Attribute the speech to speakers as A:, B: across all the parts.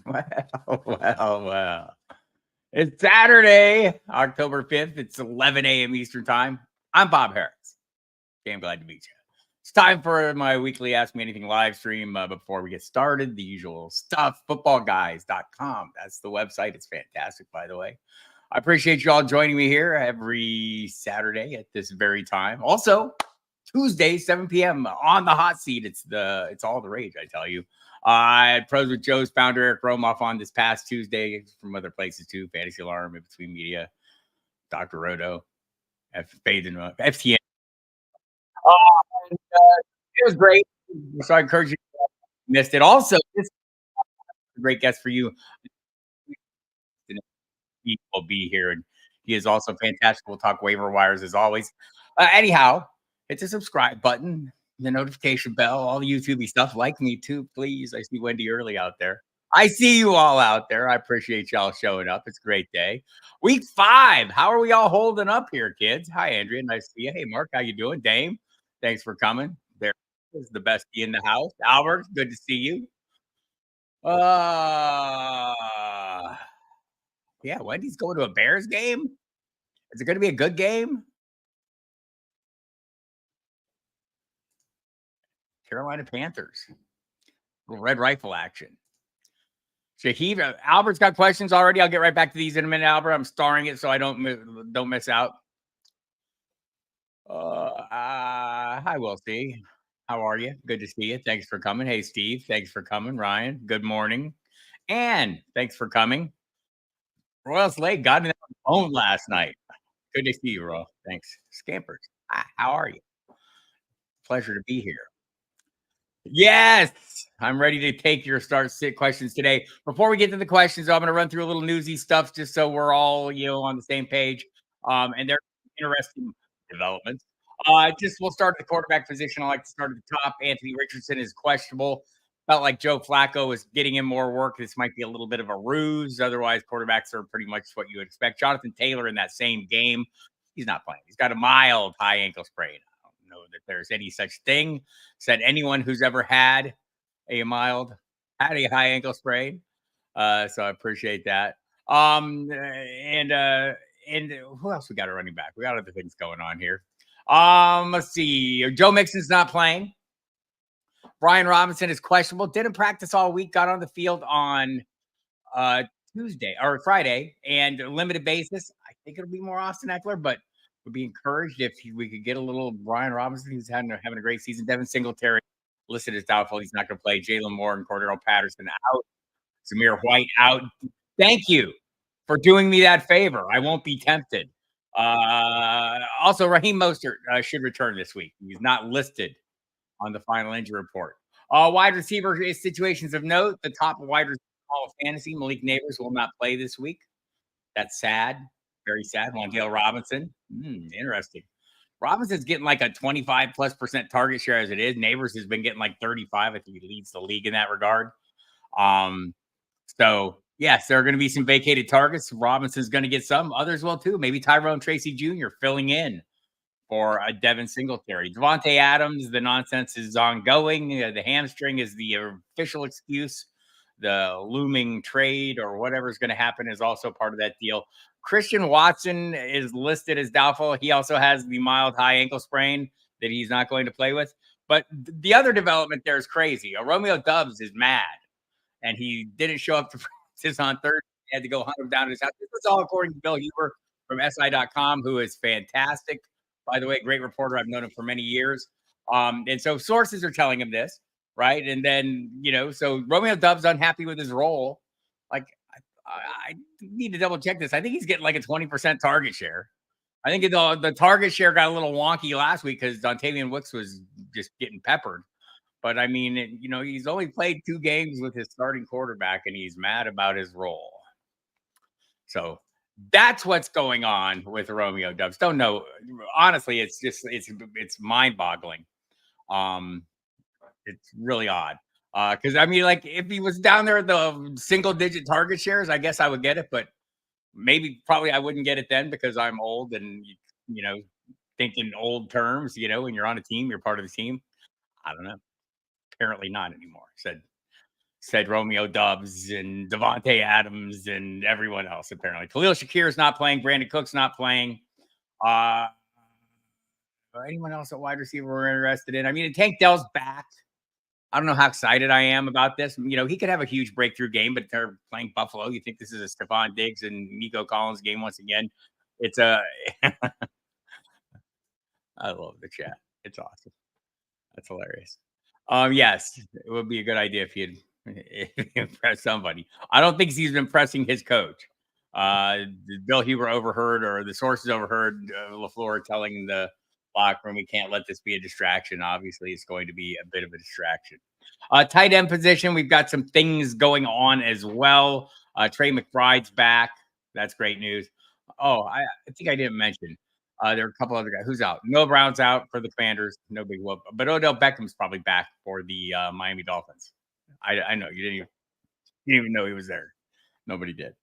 A: Well. It's Saturday, October 5th. It's 11 a.m. Eastern Time. I'm Bob Harris. Okay, I'm glad to meet you. It's time for my weekly Ask Me Anything live stream. Before we get started, the usual stuff, footballguys.com. That's the website. It's fantastic, by the way. I appreciate you all joining me here every Saturday at this very time. Also, Tuesday, 7 p.m. on the hot seat. It's all the rage, I tell you. I had Pros with Joe's founder Eric Romoff on this past Tuesday from other places too. Fantasy Alarm, In Between Media, Dr. Roto, FTN. It was great. So I encourage you if you missed it. Also, this is a great guest for you. He will be here, and he is also fantastic. We'll talk waiver wires as always. Anyhow, hit the subscribe button, the notification bell, all the YouTubey stuff. Like me too, please. I see Wendy Early out there. I see you all out there. I appreciate y'all showing up. It's a great day. Week 5. How are we all holding up here, kids? Hi, Andrea. Nice to see you. Hey, Mark. How you doing? Dame, thanks for coming. There is the bestie in the house. Albert, good to see you. Uh yeah, Wendy's going to a Bears game. Is it going to be a good game? Carolina Panthers. Little red rifle action. Shaheed, Albert's got questions already. I'll get right back to these in a minute, Albert. I'm starring it so I don't miss out. Hi, Will C. How are you? Good to see you. Thanks for coming. Hey, Steve. Thanks for coming. Ryan, good morning. And thanks for coming. Royal Slade got in the phone last night. Good to see you, Royal. Thanks. Scampers. Hi, how are you? Pleasure to be here. Yes, I'm ready to take your start sit questions today. Before we get to the questions, I'm going to run through a little newsy stuff just so we're all on the same page. And they're interesting developments. Just we'll start at the quarterback position. I like to start at the top. Anthony Richardson is questionable. Felt like Joe Flacco was getting him more work. This might be a little bit of a ruse. Otherwise, quarterbacks are pretty much what you would expect. Jonathan Taylor in that same game, he's not playing. He's got a mild high ankle sprain. I don't know that there's any such thing. Said anyone who's ever had a high ankle sprain. So I appreciate that. And who else we got a running back? We got other things going on here. Let's see. Joe Mixon's not playing. Brian Robinson is questionable. Didn't practice all week. Got on the field on Tuesday or Friday and limited basis. I think it'll be more Austin Eckler, but would be encouraged if we could get a little Brian Robinson, who's having a great season. Devin Singletary listed as doubtful. He's not going to play. Jalen Moore and Cordero Patterson out. Zamir White out. Thank you for doing me that favor. I won't be tempted. Also, Raheem Mostert should return this week. He's not listed on the final injury report. Wide receiver situations of note. The top wide receiver Hall of Fantasy, Malik Neighbors, will not play this week. That's sad. Very sad. Wan'Dale Robinson. Interesting. Robinson's getting like a 25+% target share as it is. Neighbors has been getting like 35. I think he leads the league in that regard. So yes, there are going to be some vacated targets. Robinson's going to get some. Others will too. Maybe Tyrone Tracy Jr. filling in for a Devin Singletary. Devontae Adams, the nonsense is ongoing. The hamstring is the official excuse. The looming trade or whatever is going to happen is also part of that deal. Christian Watson is listed as doubtful. He also has the mild high ankle sprain that he's not going to play with. But the other development there is crazy. Romeo Doubs is mad, and he didn't show up to practice on Thursday. He had to go hunt him down to his house. This was all according to Bill Huber from SI.com, who is fantastic. By the way, great reporter. I've known him for many years. And so sources are telling him this, right? And then, so Romeo Doubs unhappy with his role. Like, I need to double check this. I think he's getting like a 20% target share. I think the target share got a little wonky last week because Dontavian Wicks was just getting peppered. But I mean, he's only played 2 games with his starting quarterback, and he's mad about his role. So that's what's going on with Romeo Doubs. Don't know. Honestly, it's mind-boggling. It's really odd. Because I mean, like, if he was down there at the single-digit target shares, I guess I would get it. But probably I wouldn't get it then because I'm old and thinking old terms. When you're on a team, you're part of the team. I don't know. Apparently not anymore. Said said Romeo Dubs and Devontae Adams and everyone else, apparently. Khalil Shakir is not playing. Brandon Cook's not playing. Uh, anyone else at wide receiver we're interested in? I mean, Tank Dell's back. I don't know how excited I am about this. He could have a huge breakthrough game, but they're playing Buffalo. You think this is a Stephon Diggs and Nico Collins game once again? It's a. I love the chat. It's awesome. That's hilarious. Yes, it would be a good idea if he'd impress somebody. I don't think he's impressing his coach. Bill Huber overheard, or the sources overheard, LaFleur telling the locker room, "We can't let this be a distraction." Obviously, it's going to be a bit of a distraction. Tight end position, we've got some things going on as well. Trey McBride's back. That's great news. Oh, I think I didn't mention. There are a couple other guys. Who's out? Noah Brown's out for the Commanders. No big whoop. But Odell Beckham's probably back for the Miami Dolphins. I know you didn't even know he was there. Nobody did.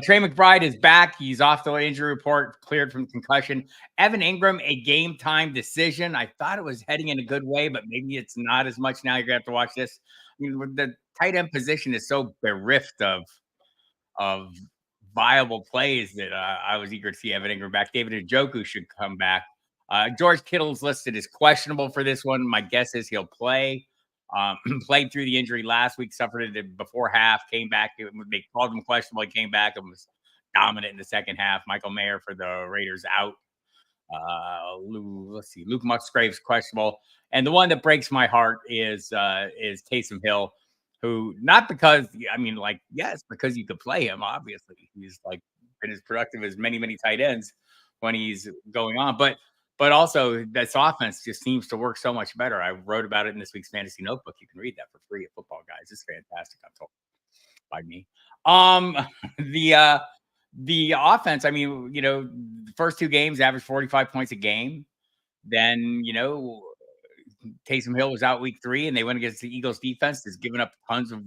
A: Trey McBride is back. He's off the injury report, cleared from concussion. Evan Ingram, a game time decision. I thought it was heading in a good way, but maybe it's not as much now. You're gonna have to watch this. The tight end position is so bereft of viable plays that I was eager to see Evan Ingram back. David Njoku should come back. George Kittle's listed as questionable for this one. My guess is he'll play. Played through the injury last week, suffered it before half, came back. They called him questionable. He came back and was dominant in the second half. Michael Mayer for the Raiders out. Let's see, Luke Musgrave's questionable, and the one that breaks my heart is Taysom Hill, who not because yes, because you could play him. Obviously, he's like been as productive as many tight ends when he's going on, but also this offense just seems to work so much better. I wrote about it in this week's fantasy notebook. You can read that for free at Football Guys. It's fantastic. I'm told by me. The the offense, the first two games averaged 45 points a game. Then, Taysom Hill was out week 3 and they went against the Eagles defense that's given up tons of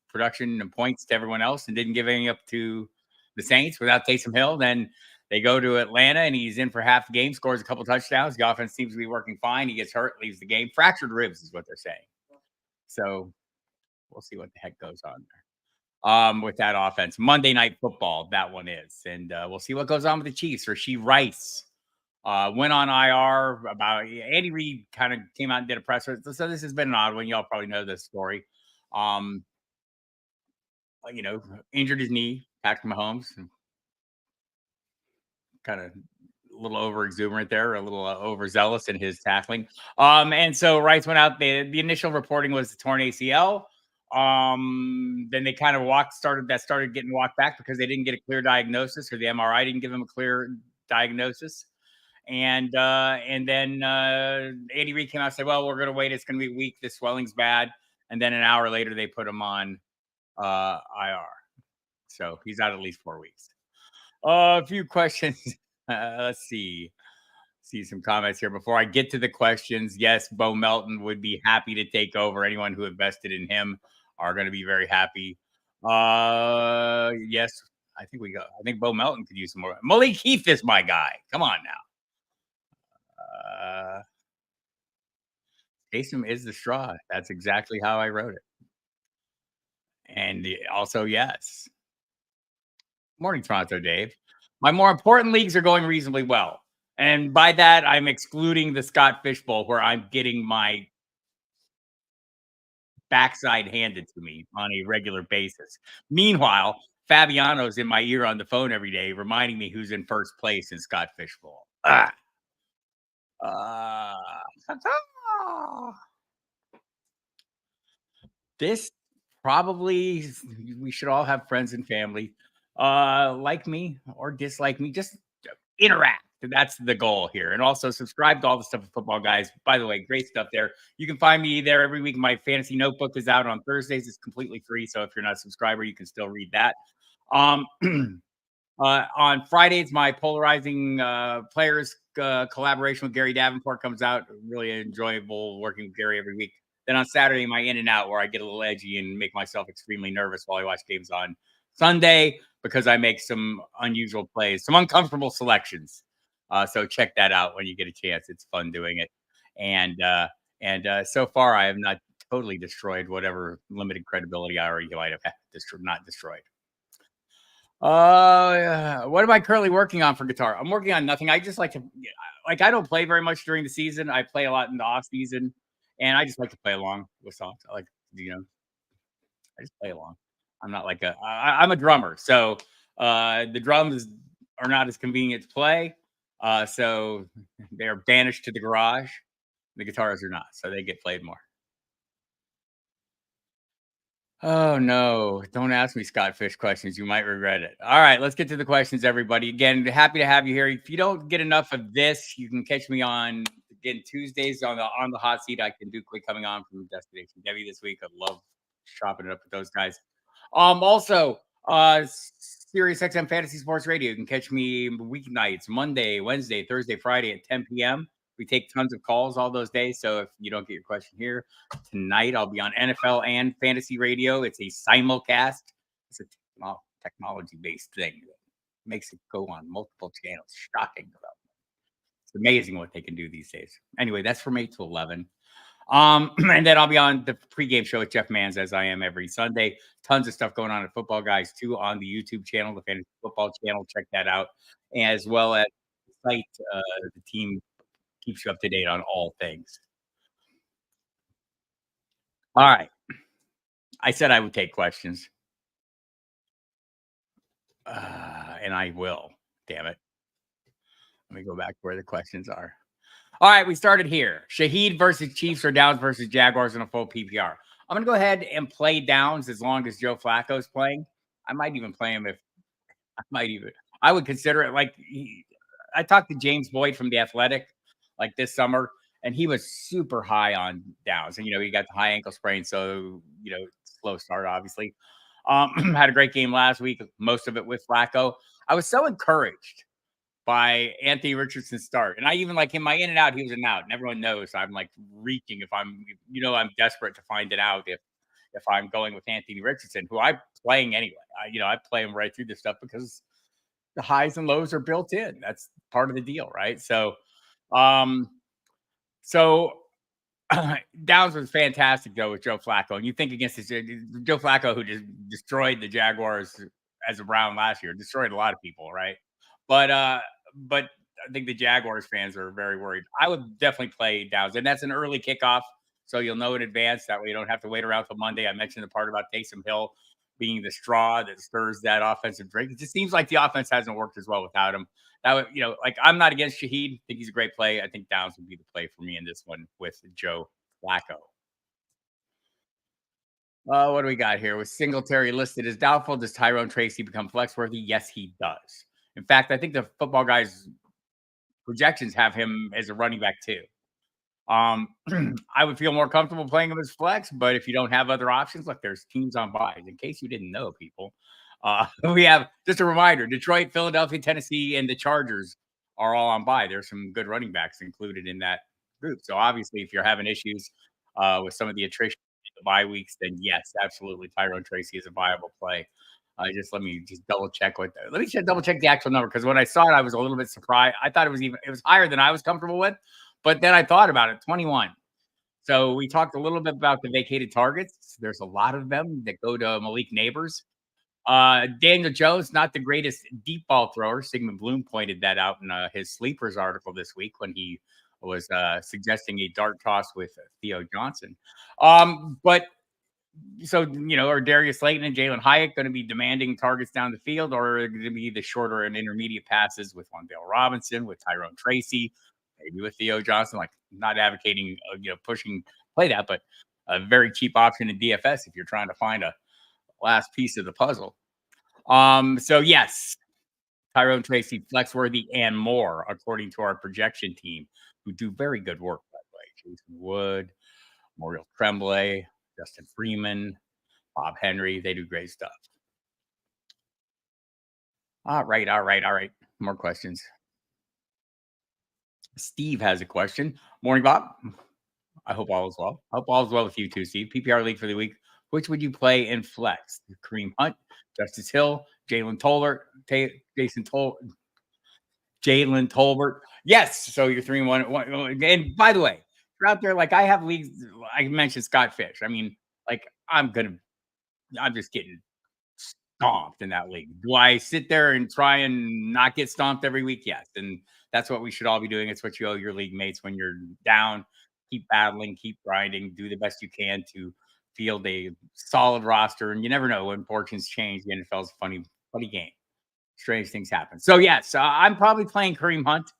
A: production and points to everyone else and didn't give any up to the Saints without Taysom Hill. Then they go to Atlanta and he's in for half the game, scores a couple touchdowns. The offense seems to be working fine. He gets hurt, leaves the game. Fractured ribs is what they're saying. So we'll see what the heck goes on there with that offense. Monday Night Football, that one is. And we'll see what goes on with the Chiefs. Rashee Rice went on IR. About Andy Reid kind of came out and did a presser. So this has been an odd one. Y'all probably know this story. Injured his knee, Patrick Mahomes. Kind of a little over exuberant there, a little overzealous in his tackling. And so Rice went out. The initial reporting was the torn ACL. Then they kind of started getting walked back because they didn't get a clear diagnosis, or the MRI didn't give them a clear diagnosis. And then Andy Reid came out and said, "Well, we're going to wait. It's going to be weak. The swelling's bad." And then an hour later, they put him on IR. So he's out at least 4 weeks. A few questions. Let's see some comments here before I get to the questions. Yes, Bo Melton would be happy to take over. Anyone who invested in him are going to be very happy. Yes, I think Bo Melton could use some more. Malik Heath is my guy. Come on now. Taysom is the straw. That's exactly how I wrote it. And also, yes. Morning, Toronto, Dave. My more important leagues are going reasonably well. And by that, I'm excluding the Scott Fish Bowl, where I'm getting my backside handed to me on a regular basis. Meanwhile, Fabiano's in my ear on the phone every day, reminding me who's in first place in Scott Fish Bowl. This probably, we should all have friends and family like me or dislike me. Just interact. That's the goal here. And also subscribe to all the stuff with Football Guys. By the way, great stuff there. You can find me there every week. My fantasy notebook is out on Thursdays. It's completely free. So if you're not a subscriber, you can still read that. On Fridays, my polarizing players collaboration with Gary Davenport comes out. Really enjoyable working with Gary every week. Then on Saturday, my In and Out, where I get a little edgy and make myself extremely nervous while I watch games on Sunday, because I make some unusual plays, some uncomfortable selections. So check that out when you get a chance. It's fun doing it. And so far, I have not totally destroyed whatever limited credibility I already might have had. Not destroyed. Yeah. What am I currently working on for guitar? I'm working on nothing. I just like to, yeah, like, I don't play very much during the season. I play a lot in the off season, and I just like to play along with songs. I like, you know, I just play along. I'm not like I'm a drummer, so the drums are not as convenient to play. So they are banished to the garage. The guitars are not, so they get played more. Oh no, don't ask me Scott Fish questions. You might regret it. All right, let's get to the questions, everybody. Again, happy to have you here. If you don't get enough of this, you can catch me on again Tuesdays on the hot seat. I can do quick coming on from Destination Debbie this week. I love chopping it up with those guys. Also, Sirius XM Fantasy Sports Radio. You can catch me weeknights, Monday, Wednesday, Thursday, Friday at 10 p.m. We take tons of calls all those days. So if you don't get your question here tonight, I'll be on NFL and Fantasy Radio. It's a simulcast. It's a technology based thing that makes it go on multiple channels. Shocking. It's amazing what they can do these days. Anyway, that's from 8 to 11. And then I'll be on the pregame show with Jeff Mans as I am every Sunday. Tons of stuff going on at Football Guys too on the YouTube channel, the Fantasy Football channel. Check that out, as well as the site. The team keeps you up to date on all things. All right, I said I would take questions, and I will. Damn it! Let me go back to where the questions are. All right, we started here. Shaheed versus Chiefs or Downs versus Jaguars in a full PPR. I'm going to go ahead and play Downs as long as Joe Flacco's playing. I might even play him if I would consider it. Like, I talked to James Boyd from The Athletic like this summer, and he was super high on Downs. And, he got the high ankle sprain. So, slow start, obviously. Had a great game last week, most of it with Flacco. I was so encouraged by Anthony Richardson's start. And I even like him, my in and out, he was an out. And everyone knows I'm like reaching if I'm desperate to find it out if I'm going with Anthony Richardson, who I'm playing anyway. I play him right through this stuff because the highs and lows are built in. That's part of the deal, right? Um, so Downs was fantastic though with Joe Flacco. And you think against this Joe Flacco, who just destroyed the Jaguars as a Brown last year, destroyed a lot of people, right? But I think the Jaguars fans are very worried. I would definitely play Downs, and that's an early kickoff, so you'll know in advance. That way, you don't have to wait around till Monday. I mentioned the part about Taysom Hill being the straw that stirs that offensive drink. It just seems like the offense hasn't worked as well without him. That would, like I'm not against Shaheed. I think he's a great play. I think Downs would be the play for me in this one with Joe Flacco. What do we got here? With Singletary listed as doubtful, does Tyrone Tracy become flex worthy? Yes, he does. In fact, I think the Football Guys projections have him as a running back too. I would feel more comfortable playing him as flex, but if you don't have other options, look, there's teams on buys. In case you didn't know, people, we have just a reminder: Detroit, Philadelphia, Tennessee, and the Chargers are all on buy. There's some good running backs included in that group. So obviously, if you're having issues with some of the attrition in the bye weeks, then yes, absolutely, Tyrone Tracy is a viable play. Let me just double check double check the actual number, because when I saw it, I was a little bit surprised. I thought it was higher than I was comfortable with, but then I thought about it, 21. So we talked a little bit about the vacated targets. There's a lot of them that go to Malik Neighbors. Daniel Jones, not the greatest deep ball thrower. Sigmund Bloom pointed that out in his sleepers article this week when he was suggesting a dart toss with Theo Johnson. But so, are Darius Slayton and Jalen Hyatt going to be demanding targets down the field, or are going to be the shorter and intermediate passes with Wan'Dale Robinson, with Tyrone Tracy, maybe with Theo Johnson? Like, not advocating, pushing play that, but a very cheap option in DFS if you're trying to find a last piece of the puzzle. So yes, Tyrone Tracy, flexworthy, and more, according to our projection team, who do very good work, by the way. Jason Wood, Moriel Tremblay, Justin Freeman, Bob Henry. They do great stuff. All right. More questions. Steve has a question. Morning, Bob. I hope all is well. I hope all is well with you too, Steve. PPR league for the week. Which would you play in flex? Kareem Hunt, Justice Hill, Jalen Tolbert. Yes. So you're 3-1. And by the way, you're out there, like I have leagues. I mentioned Scott Fish. I mean, like I'm just getting stomped in that league. Do I sit there and try and not get stomped every week? Yes. And that's what we should all be doing. It's what you owe your league mates when you're down. Keep battling, keep grinding, do the best you can to field a solid roster. And you never know when fortunes change. The NFL is a funny game. Strange things happen. So, yes, I'm probably playing Kareem Hunt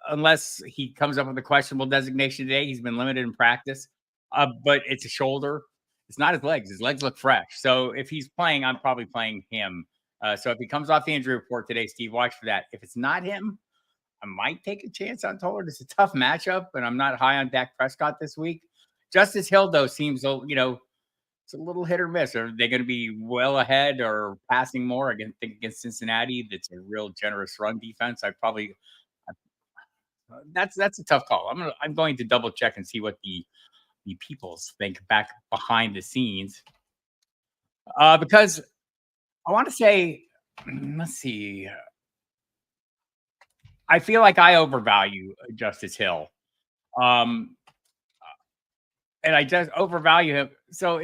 A: unless he comes up with a questionable designation today. He's been limited in practice, but it's a shoulder. It's not his legs. His legs look fresh. So if he's playing, I'm probably playing him. So if he comes off the injury report today, Steve, watch for that. If it's not him, I might take a chance on Toller. It's a tough matchup, and I'm not high on Dak Prescott this week. Justice Hill, though, seems, it's a little hit or miss. Are they going to be well ahead or passing more? Against Cincinnati, that's a real generous run defense. That's a tough call. I'm going to double check and see what the peoples think back behind the scenes. Because I want to say, let's see. I feel like I overvalue Justice Hill. Um, and I just overvalue him. So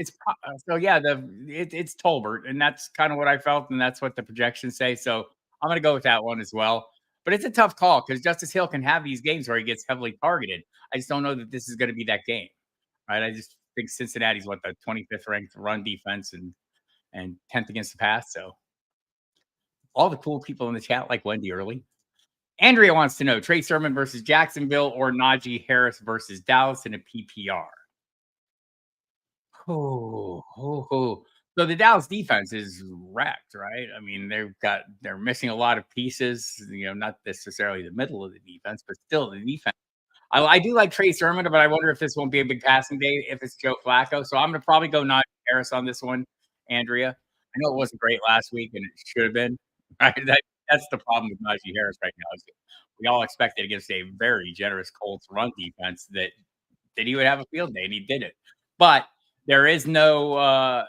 A: yeah, it's Tolbert, and that's kind of what I felt, and that's what the projections say. So I'm gonna go with that one as well. But it's a tough call because Justice Hill can have these games where he gets heavily targeted. I just don't know that this is going to be that game, right? I just think Cincinnati's what the 25th ranked run defense and 10th against the pass. So all the cool people in the chat like Wendy Early. Andrea wants to know Trey Sermon versus Jacksonville or Najee Harris versus Dallas in a PPR. Oh. So the Dallas defense is wrecked, right? I mean, they're missing a lot of pieces, not necessarily the middle of the defense, but still the defense. I do like Trey Sermon, but I wonder if this won't be a big passing day if it's Joe Flacco. So I'm going to probably go Najee Harris on this one, Andrea. I know it wasn't great last week, and it should have been. Right? That's the problem with Najee Harris right now. Is we all expected against a very generous Colts run defense that he would have a field day, and he did it. But there is no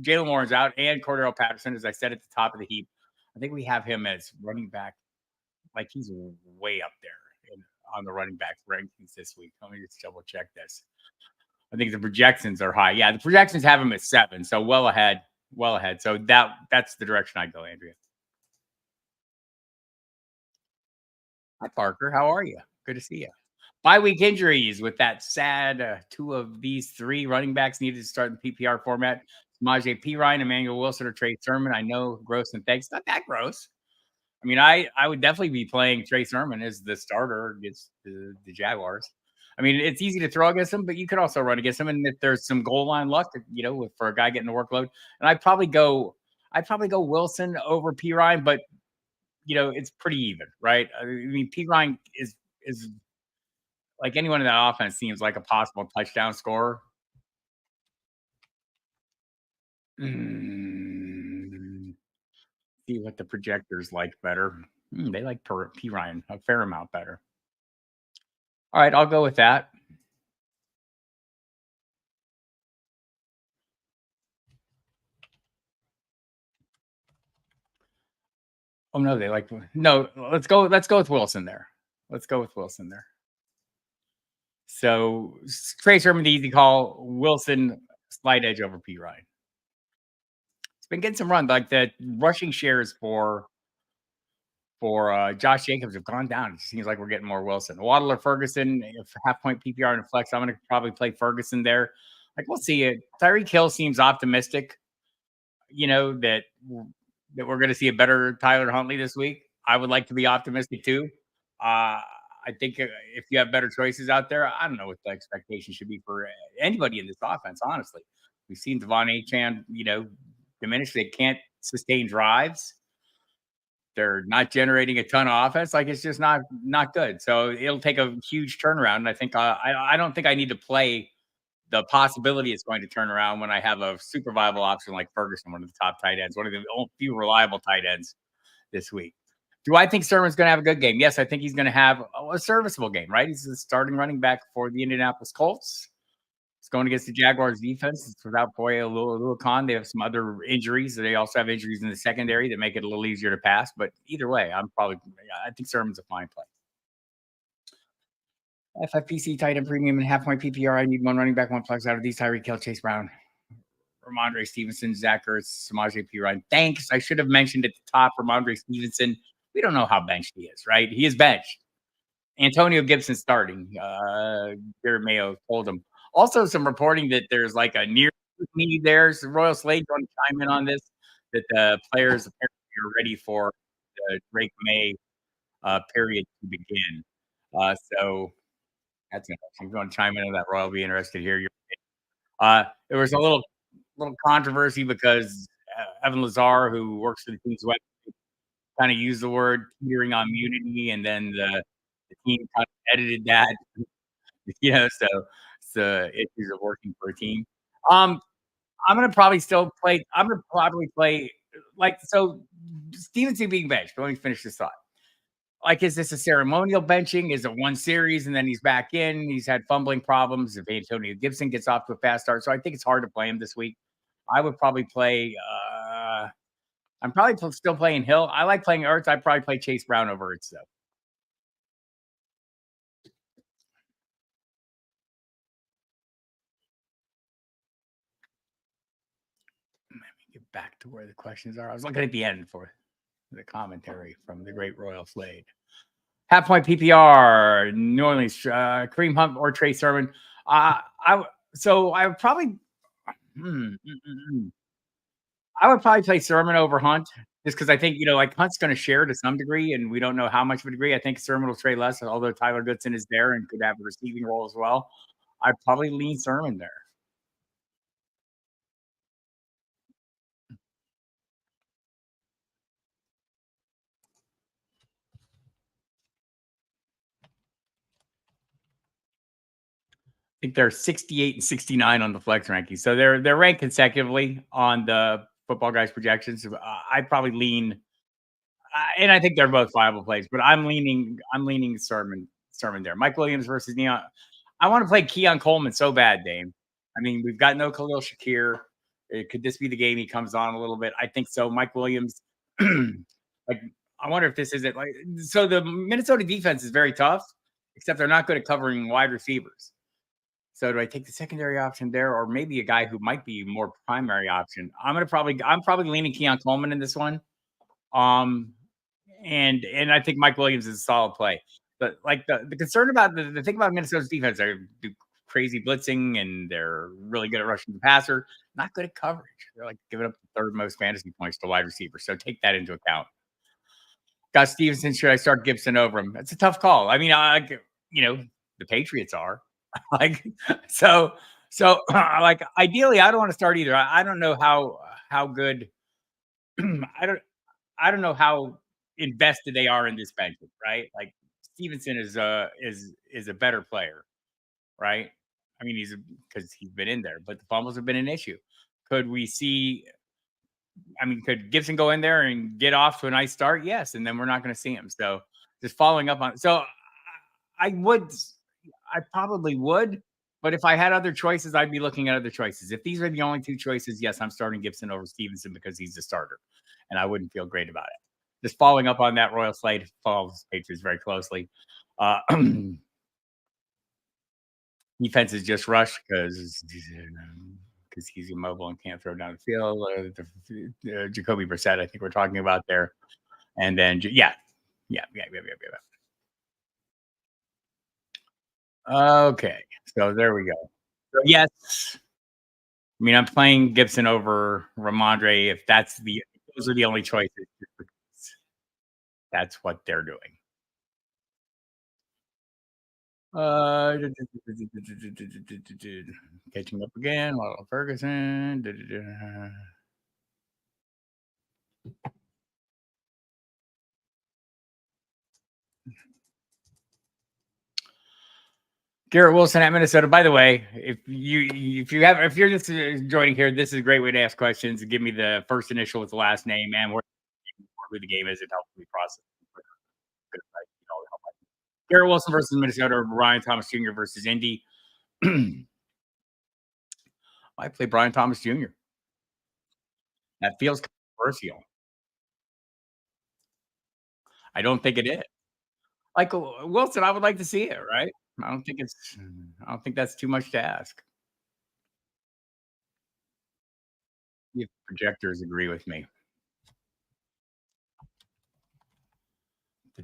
A: Jalen Warren's out, and Cordero Patterson, as I said at the top of the heap. I think we have him as running back, like he's way up there on the running back rankings this week. Let me just double check this. I think the projections are high. Yeah, the projections have him at 7, so well ahead. So that's the direction I go, Andrea. Hi, Parker. How are you? Good to see you. Bye week injuries with that sad 2 of these 3 running backs needed to start in the PPR format. Samaje Perine, Emmanuel Wilson, or Trey Sermon. I know, gross and thanks. Not that gross. I mean, I would definitely be playing Trey Sermon as the starter against the Jaguars. I mean, it's easy to throw against them, but you could also run against them. And if there's some goal line luck, for a guy getting the workload, and I'd probably go Wilson over Perine, but it's pretty even, right? I mean, Perine is like anyone in that offense seems like a possible touchdown scorer. See what the projectors like better. They like Perine a fair amount better. All right, I'll go with that. Oh no, they like no. Let's go with Wilson there. So Trey Sermon, the easy call. Wilson, slight edge over Perine. It's been getting some run. Like the rushing shares for Josh Jacobs have gone down. It seems like we're getting more Wilson. Waddle or Ferguson, if half point PPR and flex, I'm going to probably play Ferguson there. Like we'll see it. Tyreek Hill seems optimistic. That we're going to see a better Tyler Huntley this week. I would like to be optimistic too. I think if you have better choices out there, I don't know what the expectation should be for anybody in this offense. Honestly, we've seen Devon Achane, diminish. They can't sustain drives. They're not generating a ton of offense. Like it's just not good. So it'll take a huge turnaround. And I think I don't think I need to play the possibility it's going to turn around when I have a super viable option like Ferguson, one of the top tight ends, one of the few reliable tight ends this week. Do I think Sermon's going to have a good game? Yes, I think he's going to have a serviceable game, right? He's the starting running back for the Indianapolis Colts. It's going against the Jaguars defense. It's without Boye Oluokun. They have some other injuries. They also have injuries in the secondary that make it a little easier to pass. But either way, I think Sermon's a fine play. FFPC tight end premium and half point PPR. I need one running back, one flex out of these. Tyreek Hill, Chase Brown, Ramondre Stevenson, Zach Ertz, Samaje Perine. Thanks. I should have mentioned at the top Ramondre Stevenson. We don't know how benched he is, right? He is benched. Antonio Gibson starting. Jared Mayo told him. Also, some reporting that there's like a near need there. So Royal Slade going to chime in on this. That the players apparently are ready for the Drake May period to begin. So that's interesting. If you want to chime in on that, Roy, I'll be interested to hear your. There was a little controversy because Evan Lazar, who works for the team's web, kind of used the word teetering on immunity, and then the team kind of edited that. So issues of working for a team. Um, I'm gonna probably still play. I'm gonna probably play like so. Stevenson being benched. Let me finish this thought. Like, is this a ceremonial benching? Is it one series and then he's back in? He's had fumbling problems. If Antonio Gibson gets off to a fast start, so I think it's hard to play him this week. I would probably play. I'm probably still playing Hill. I like playing Ertz. I'd probably play Chase Brown over Ertz though. Let me get back to where the questions are. I was looking at the end for the commentary from the great Royal Slade. Half point PPR, New Orleans, Kareem Hunt or Trey Sermon. I would probably, hmm, mm, mm, mm. I would probably play Sermon over Hunt just because I think like Hunt's going to share to some degree, and we don't know how much of a degree. I think Sermon will trade less, although Tyler Goodson is there and could have a receiving role as well. I'd probably lean Sermon there. I think they're 68 and 69 on the flex ranking, so they're ranked consecutively on the Football Guys projections. I'd probably lean and I think they're both viable plays, but I'm leaning Sermon there. Mike Williams versus Neon. I want to play Keon Coleman so bad, Dame. I mean, we've got no Khalil Shakir. Could this be the game he comes on a little bit? I think so. Mike Williams, like, I wonder if this isn't like so. The Minnesota defense is very tough, except they're not good at covering wide receivers. So do I take the secondary option there, or maybe a guy who might be more primary option? I'm probably leaning Keon Coleman in this one. Um, and I think Mike Williams is a solid play. But like the concern about the thing about Minnesota's defense, they do crazy blitzing and they're really good at rushing the passer, not good at coverage. They're like giving up the third most fantasy points to wide receivers. So take that into account. Got Stevenson. Should I start Gibson over him? It's a tough call. I mean, the Patriots are like so. So like ideally, I don't want to start either. I don't know how good. I don't I don't know how invested they are in this bench, right? Like Stevenson is a better player, right? I mean, because he's been in there, but the fumbles have been an issue. Could we see? I mean, could Gibson go in there and get off to a nice start? Yes, and then we're not going to see him. So just following up on. So I would, I probably would, but if I had other choices, I'd be looking at other choices. If these are the only two choices, yes, I'm starting Gibson over Stevenson because he's the starter, and I wouldn't feel great about it. Just following up on that, Royal Slade follows Patriots very closely. Defense is just rush because he's immobile and can't throw down the field. Jacoby Brissett, I think we're talking about there, and then yeah. Okay, so there we go. So yes, I mean I'm playing Gibson over Ramondre if those are the only choices. That's what they're doing. Uh, Catching up again. Waddle Ferguson. Garrett Wilson at Minnesota. By the way, if you're just joining here, this is a great way to ask questions. Give me the first initial with the last name and who the game is. It helps me process. Garrett Wilson versus Minnesota, or Brian Thomas Jr. versus Indy. I play Brian Thomas Jr. That feels controversial. I don't think it is. Like Wilson, I would like to see it, right? I don't think that's too much to ask. If projectors agree with me.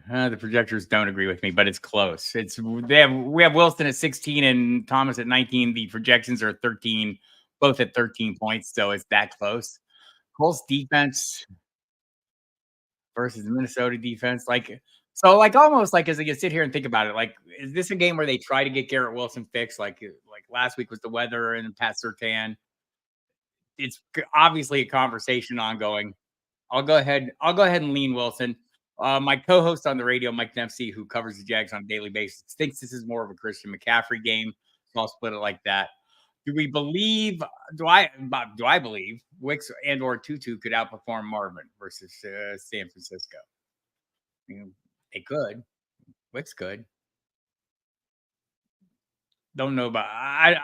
A: The projectors don't agree with me, but it's close. We have Wilson at 16 and Thomas at 19. The projections are 13, both at 13 points, so it's that close. Colts defense versus Minnesota defense, like almost like as I can sit here and think about it, like is this a game where they try to get Garrett Wilson fixed? Like last week was the weather and Pat Sertan. It's obviously a conversation ongoing. I'll go ahead and lean Wilson. My co-host on the radio, Mike Dempsey, who covers the Jags on a daily basis, thinks this is more of a Christian McCaffrey game. So I'll split it like that. Do we believe? Do I believe Wicks and or Tutu could outperform Marvin versus San Francisco? You know, they could. Wicks could. Don't know about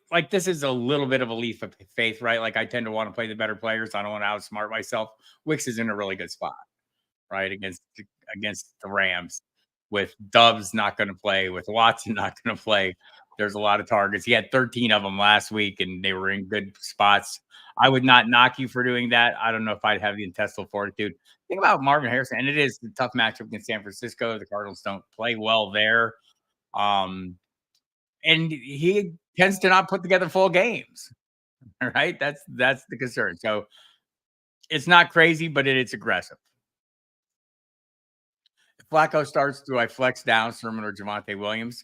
A: like this is a little bit of a leap of faith, right? Like I tend to want to play the better players. I don't want to outsmart myself. Wicks is in a really good spot, right? Against the Rams. With Dubs not going to play, with Watson not going to play. There's a lot of targets. He had 13 of them last week, and they were in good spots. I would not knock you for doing that. I don't know if I'd have the intestinal fortitude. Think about Marvin Harrison, and it is a tough matchup against San Francisco. The Cardinals don't play well there. And he tends to not put together full games. Right? That's the concern. So it's not crazy, but it's aggressive. If Flacco starts, do I flex down Sermon or Javante Williams?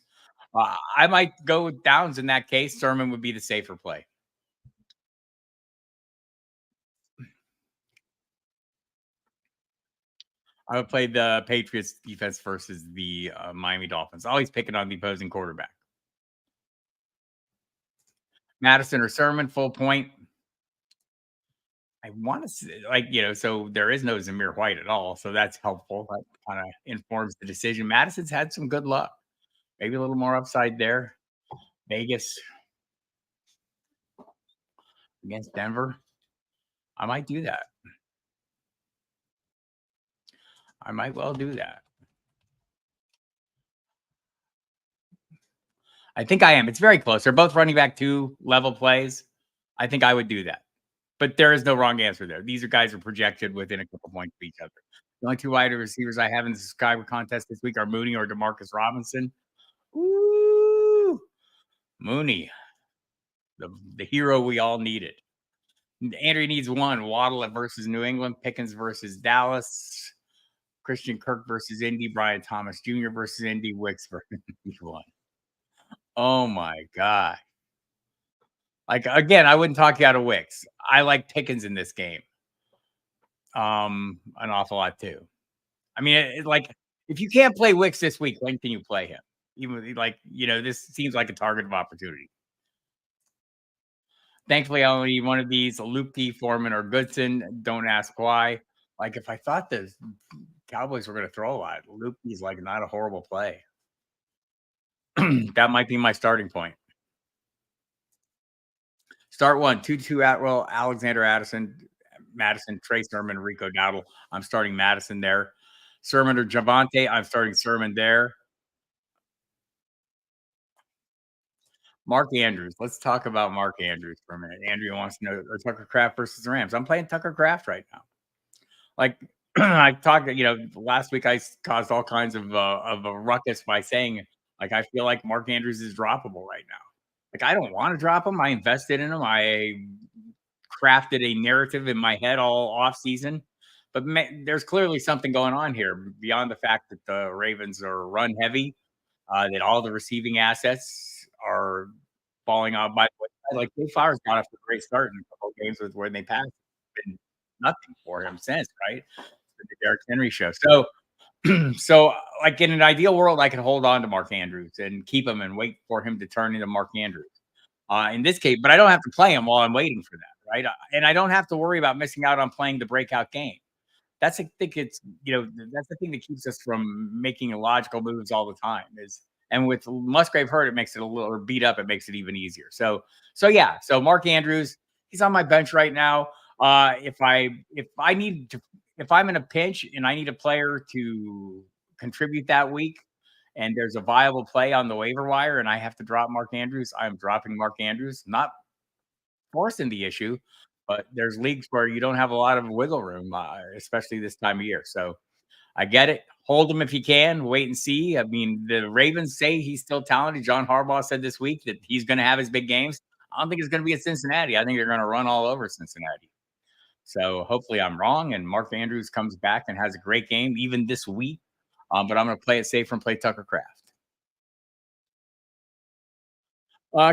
A: I might go with Downs in that case. Sermon would be the safer play. I would play the Patriots defense versus the Miami Dolphins. Always picking on the opposing quarterback. Madison or Sermon, full point. I want to say, so there is no Zamir White at all. So that's helpful. That kind of informs the decision. Madison's had some good luck. Maybe a little more upside there. Vegas against Denver. I might do that. I might well do that. I think I am. It's very close. They're both running back 2 level plays. I think I would do that. But there is no wrong answer there. These guys are projected within a couple points of each other. The only 2 wide receivers I have in the subscriber contest this week are Mooney or Demarcus Robinson. Ooh, Mooney, the hero we all needed. Andrew needs one. Waddle versus New England, Pickens versus Dallas, Christian Kirk versus Indy, Brian Thomas Jr. versus Indy, Wicks versus one. Oh my god! Like again, I wouldn't talk you out of Wicks. I like Pickens in this game, an awful lot too. I mean, like if you can't play Wicks this week, when can you play him? Even this seems like a target of opportunity. Thankfully, I only need one of these: Luke T. Foreman or Goodson. Don't ask why. Like if I thought the Cowboys were going to throw a lot, Luke is like not a horrible play. That might be my starting point. Start one, Tutu Atwell, Alexander Addison, Madison, Trey Sermon, Rico Dowdle. I'm starting Madison there. Sermon or Javante, I'm starting Sermon there. Mark Andrews. Let's talk about Mark Andrews for a minute. Andrew wants to know, or Tucker Kraft versus the Rams. I'm playing Tucker Kraft right now. Like I talked, last week I caused all kinds of a ruckus by saying, like, I feel like Mark Andrews is droppable right now. Like, I don't want to drop him. I invested in him. I crafted a narrative in my head all off season. But there's clearly something going on here beyond the fact that the Ravens are run heavy, that all the receiving assets are falling off by the way. Like Jay Flowers got off to a great start in a couple of games with where they passed. It's been nothing for him since, right? The Derrick Henry show. So like in an ideal world, I could hold on to Mark Andrews and keep him and wait for him to turn into Mark Andrews. In this case, but I don't have to play him while I'm waiting for that, right? And I don't have to worry about missing out on playing the breakout game. That's I think it's that's the thing that keeps us from making illogical moves all the time is and with Musgrave hurt, it makes it a little or beat up, it makes it even easier. So yeah, so Mark Andrews, he's on my bench right now. If I need to if I'm in a pinch and I need a player to contribute that week and there's a viable play on the waiver wire and I have to drop Mark Andrews, I'm dropping Mark Andrews, not forcing the issue, but there's leagues where you don't have a lot of wiggle room, especially this time of year. So I get it. Hold him if you can. Wait and see. I mean, the Ravens say he's still talented. John Harbaugh said this week that he's going to have his big games. I don't think it's going to be at Cincinnati. I think they're going to run all over Cincinnati. So hopefully I'm wrong and Mark Andrews comes back and has a great game even this week. But I'm going to play it safe and play Tucker Craft.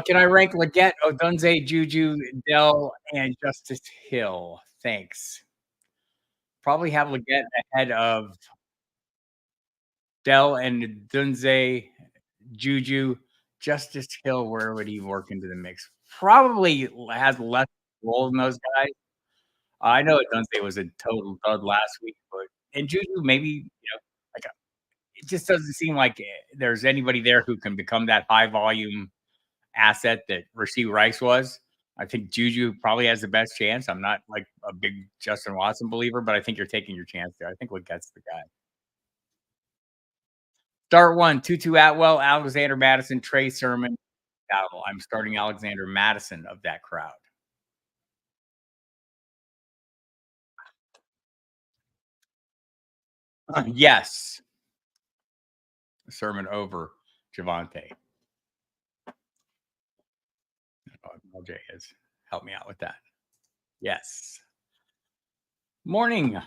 A: Can I rank Leggett, Odunze, Juju, Dell, and Justice Hill? Thanks. Probably have Leggett ahead of Dell and Dunze, Juju, Justice Hill. Where would he work into the mix? Probably has less role than those guys. I know Dunze was a total dud last week, but and Juju maybe like it just doesn't seem like there's anybody there who can become that high volume asset that Rasheed Rice was. I think Juju probably has the best chance. I'm not like a big Justin Watson believer, but I think you're taking your chance there. I think Leggett's the guy. Start one, Tutu Atwell, Alexander Madison, Trey Sermon. I'm starting Alexander Madison of that crowd. Yes. Sermon over Javante. LJ has helped me out with that. Yes. Morning.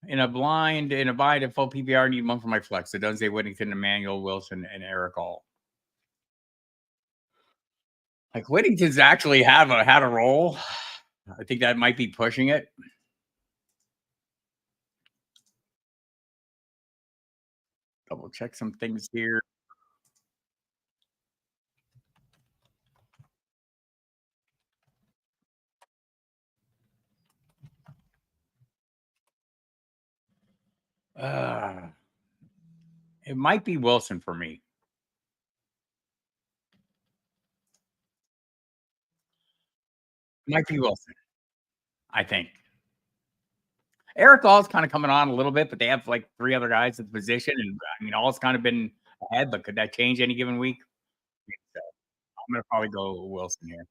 A: In a bind at full PPR, need one for my flex. So Dunze Whittington, Emmanuel Wilson, and Eric All. Like Whittington's actually had a role. I think that might be pushing it. Double check some things here. It might be Wilson for me. Might be Wilson, I think. Eric All's kind of coming on a little bit, but they have like three other guys at the position. And I mean, All's kind of been ahead, but could that change any given week? So I'm going to probably go Wilson here.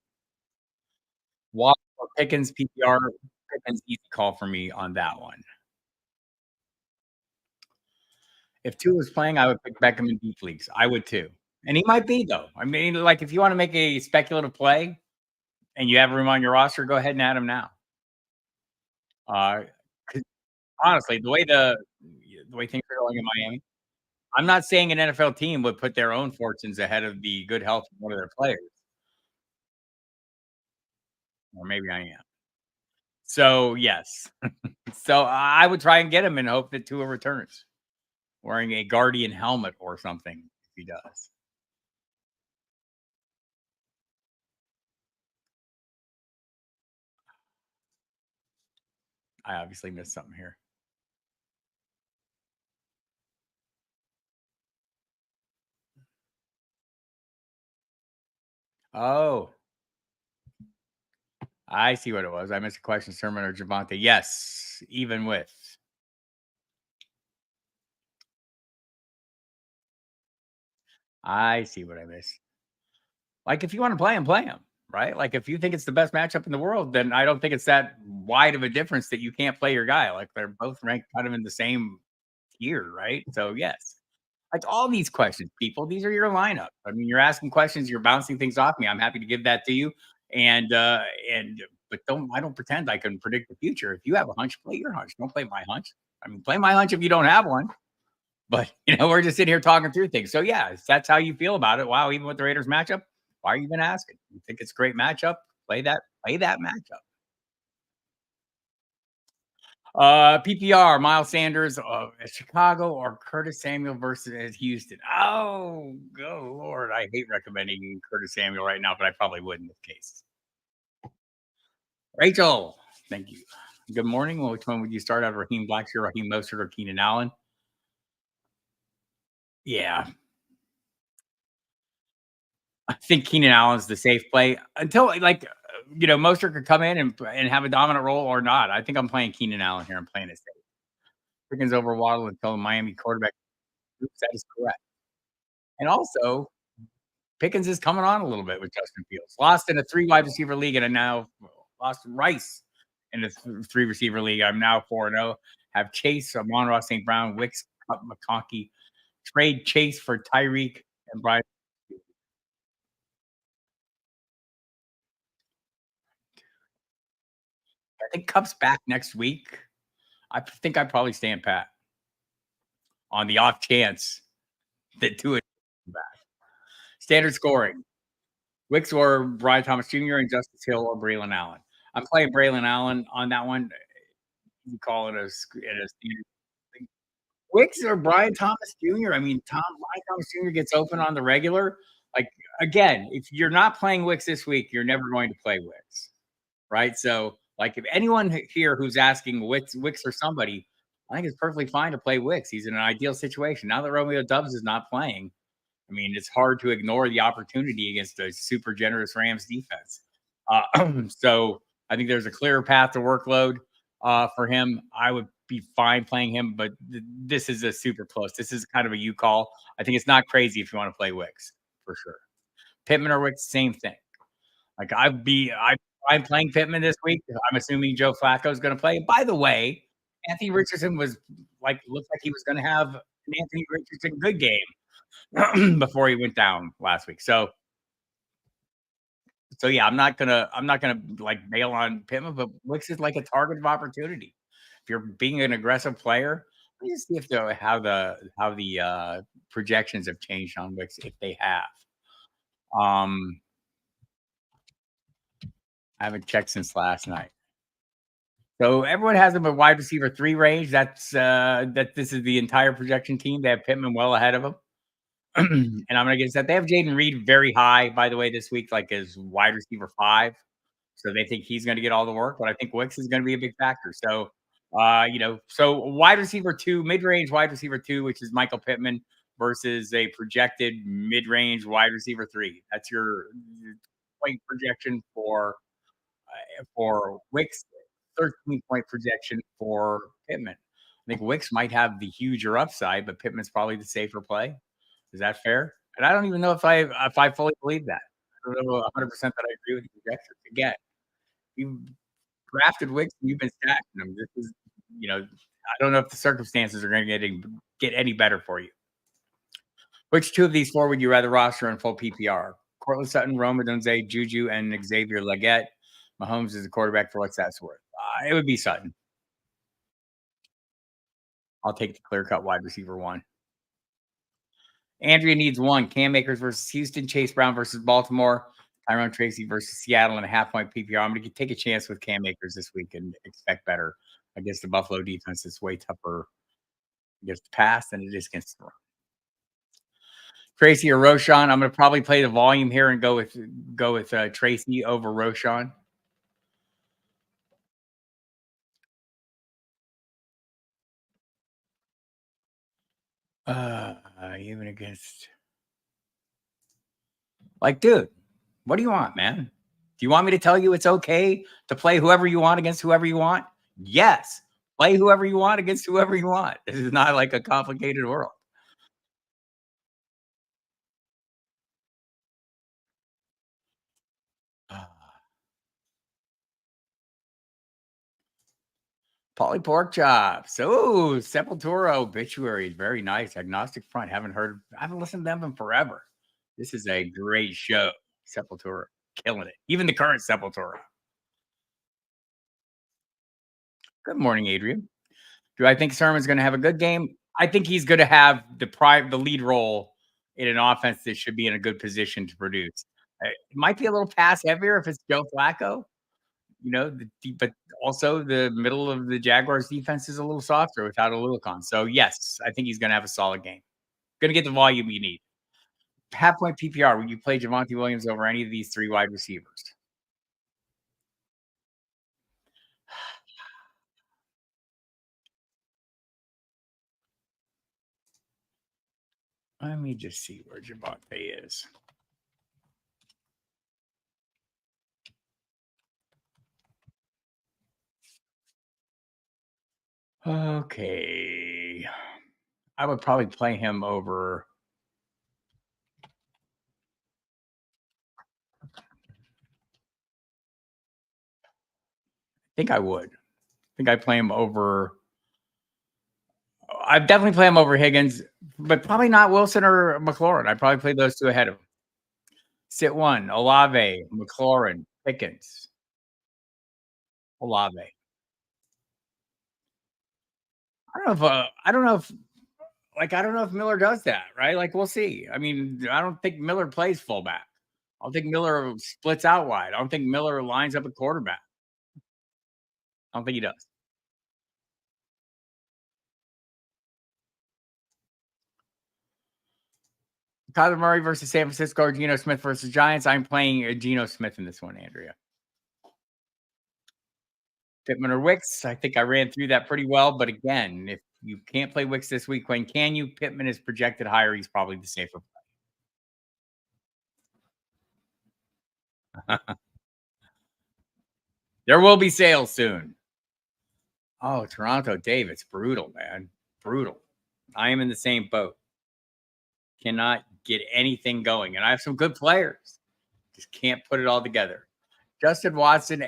A: Watt or Pickens, PPR. Pickens, easy call for me on that one. If Tua was playing, I would pick Beckham in deep leagues. I would too. And he might be, though. I mean, like if you want to make a speculative play and you have room on your roster, go ahead and add him now. 'Cause honestly, the way things are going in Miami, I'm not saying an NFL team would put their own fortunes ahead of the good health of one of their players, or maybe I am. So, yes. So, I would try and get him and hope that Tua returns wearing a Guardian helmet or something if he does. I obviously missed something here. Oh, I see what it was. I missed a question, Sermon or Javante. Yes, even with. I see what I missed. Like, if you want to play him, right? Like, if you think it's the best matchup in the world, then I don't think it's that wide of a difference that you can't play your guy. Like, they're both ranked kind of in the same tier, right? So, yes. Like all these questions, people, these are your lineup. I mean, you're asking questions, you're bouncing things off me. I'm happy to give that to you. And but I don't pretend I can predict the future. If you have a hunch, play your hunch. Don't play my hunch. I mean, play my hunch if you don't have one. But we're just sitting here talking through things. So yeah, if that's how you feel about it. Wow, even with the Raiders matchup, why are you even asking? You think it's a great matchup? Play that matchup. PPR, Miles Sanders at Chicago or Curtis Samuel versus Houston. Oh, go Lord. I hate recommending Curtis Samuel right now, but I probably would in this case. Rachel, thank you. Good morning. Well, which one would you start out? Raheem Blackshear, Raheem Mostert, or Keenan Allen? Yeah, I think Keenan Allen's the safe play until Mostert could come in and have a dominant role or not. I think I'm playing Keenan Allen here. I'm playing it safe. Pickens over Waddle until the Miami quarterback. Oops, that is correct. And also, Pickens is coming on a little bit with Justin Fields. Lost in a 3 wide receiver league and I now lost Rice in a 3 receiver league. I'm now 4-0. Have Chase, Amon-Ra St. Brown, Wicks, Kupp, McConkey. Trade Chase for Tyreek and Brian. I think Kupp's back next week. I think I'd probably stand pat on the off chance that Tua is back. Standard scoring. Wicks or Brian Thomas Jr. and Justice Hill or Braylon Allen. I'm playing Braylon Allen on that one. You call it a standard thing. Wicks or Brian Thomas Jr. I mean, Brian Thomas Jr. gets open on the regular. Like again, if you're not playing Wicks this week, you're never going to play Wicks, right? So, like, if anyone here who's asking Wicks or somebody, I think it's perfectly fine to play Wicks. He's in an ideal situation now that Romeo Dubs is not playing. I mean, it's hard to ignore the opportunity against a super generous Rams defense. So I think there's a clearer path to workload for him. I would be fine playing him, but this is a super close. This is kind of a you call. I think it's not crazy if you want to play Wicks for sure. Pittman or Wicks, same thing. Like I'm playing Pittman this week. I'm assuming Joe Flacco is going to play. By the way, Anthony Richardson was looked like he was going to have an Anthony Richardson good game before he went down last week. So yeah, I'm not gonna like bail on Pittman, but Wicks is like a target of opportunity. If you're being an aggressive player, let me just see if how the projections have changed on Wicks if they have. Um, I haven't checked since last night. So everyone has him a wide receiver 3 range. That this is the entire projection team. They have Pittman well ahead of him. And I'm gonna guess that they have Jaden Reed very high, by the way, this week, like as wide receiver 5. So they think he's gonna get all the work, but I think Wicks is gonna be a big factor. So so wide receiver 2, mid-range wide receiver 2, which is Michael Pittman versus a projected mid-range wide receiver 3. That's your point projection for Wicks, 13-point projection for Pittman. I think Wicks might have the huger upside, but Pittman's probably the safer play. Is that fair? And I don't even know if I fully believe that. I don't know 100% that I agree with the projections. Again, you drafted Wicks and you've been stacking them. This is, I don't know if the circumstances are going to get any better for you. Which 2 of these 4 would you rather roster in full PPR? Cortland Sutton, Rome Odunze, Juju, and Xavier Legette. Mahomes is the quarterback for what's that's worth. It would be Sutton. I'll take the clear cut wide receiver 1. Andrea needs 1. Cam Akers versus Houston, Chase Brown versus Baltimore, Tyrone Tracy versus Seattle in a half-point PPR. I'm going to take a chance with Cam Akers this week and expect better against the Buffalo defense. It's way tougher against the pass than it is against the run. Tracy or Roshan. I'm going to probably play the volume here and go with Tracy over Roshan. Even against, dude, what do you want, man? Do you want me to tell you it's okay to play whoever you want against whoever you want? Yes. Play whoever you want against whoever you want. This is not like a complicated world. Polly Pork Chops. Oh, Sepultura obituary. Very nice. Agnostic Front. I haven't listened to them in forever. This is a great show. Sepultura. Killing it. Even the current Sepultura. Good morning, Adrian. Do I think Sermon's going to have a good game? I think he's going to have the lead role in an offense that should be in a good position to produce. It might be a little pass heavier if it's Joe Flacco, but also the middle of the Jaguars defense is a little softer without Oluokon. So yes, I think he's going to have a solid game. Going to get the volume you need. Half point PPR. Would you play Javonte Williams over any of these 3 wide receivers? Let me just see where Javonte is. Okay. I would probably play him over. I think I would. I think I play him over. I'd definitely play him over Higgins, but probably not Wilson or McLaurin. I'd probably play those two ahead of him. Sit one, Olave, McLaurin, Pickens, Olave. I don't know if I don't know if Miller does that, right? Like we'll see. I mean, I don't think Miller plays fullback. I don't think Miller splits out wide. I don't think Miller lines up a quarterback. I don't think he does. Kyler Murray versus San Francisco or Geno Smith versus Giants. I'm playing Geno Smith in this one, Andrea. Pittman or Wicks. I think I ran through that pretty well. But again, if you can't play Wicks this week, when can you? Pittman is projected higher. He's probably the safer play. There will be sales soon. Oh, Toronto, Dave. It's brutal, man. Brutal. I am in the same boat. Cannot get anything going. And I have some good players. Just can't put it all together. Justin Watson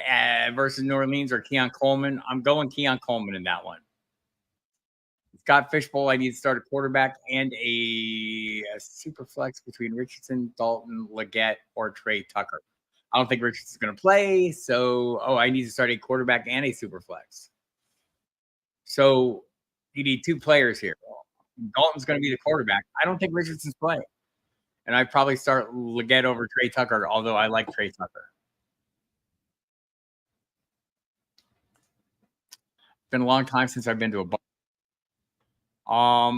A: versus New Orleans or Keon Coleman. I'm going Keon Coleman in that one. Scott Fishbowl, I need to start a quarterback and a super flex between Richardson, Dalton, Leggett, or Trey Tucker. I don't think Richardson's going to play. So, I need to start a quarterback and a super flex. So, you need two players here. Dalton's going to be the quarterback. I don't think Richardson's playing. And I'd probably start Leggett over Trey Tucker, although I like Trey Tucker. Been a long time since I've been to a bar. I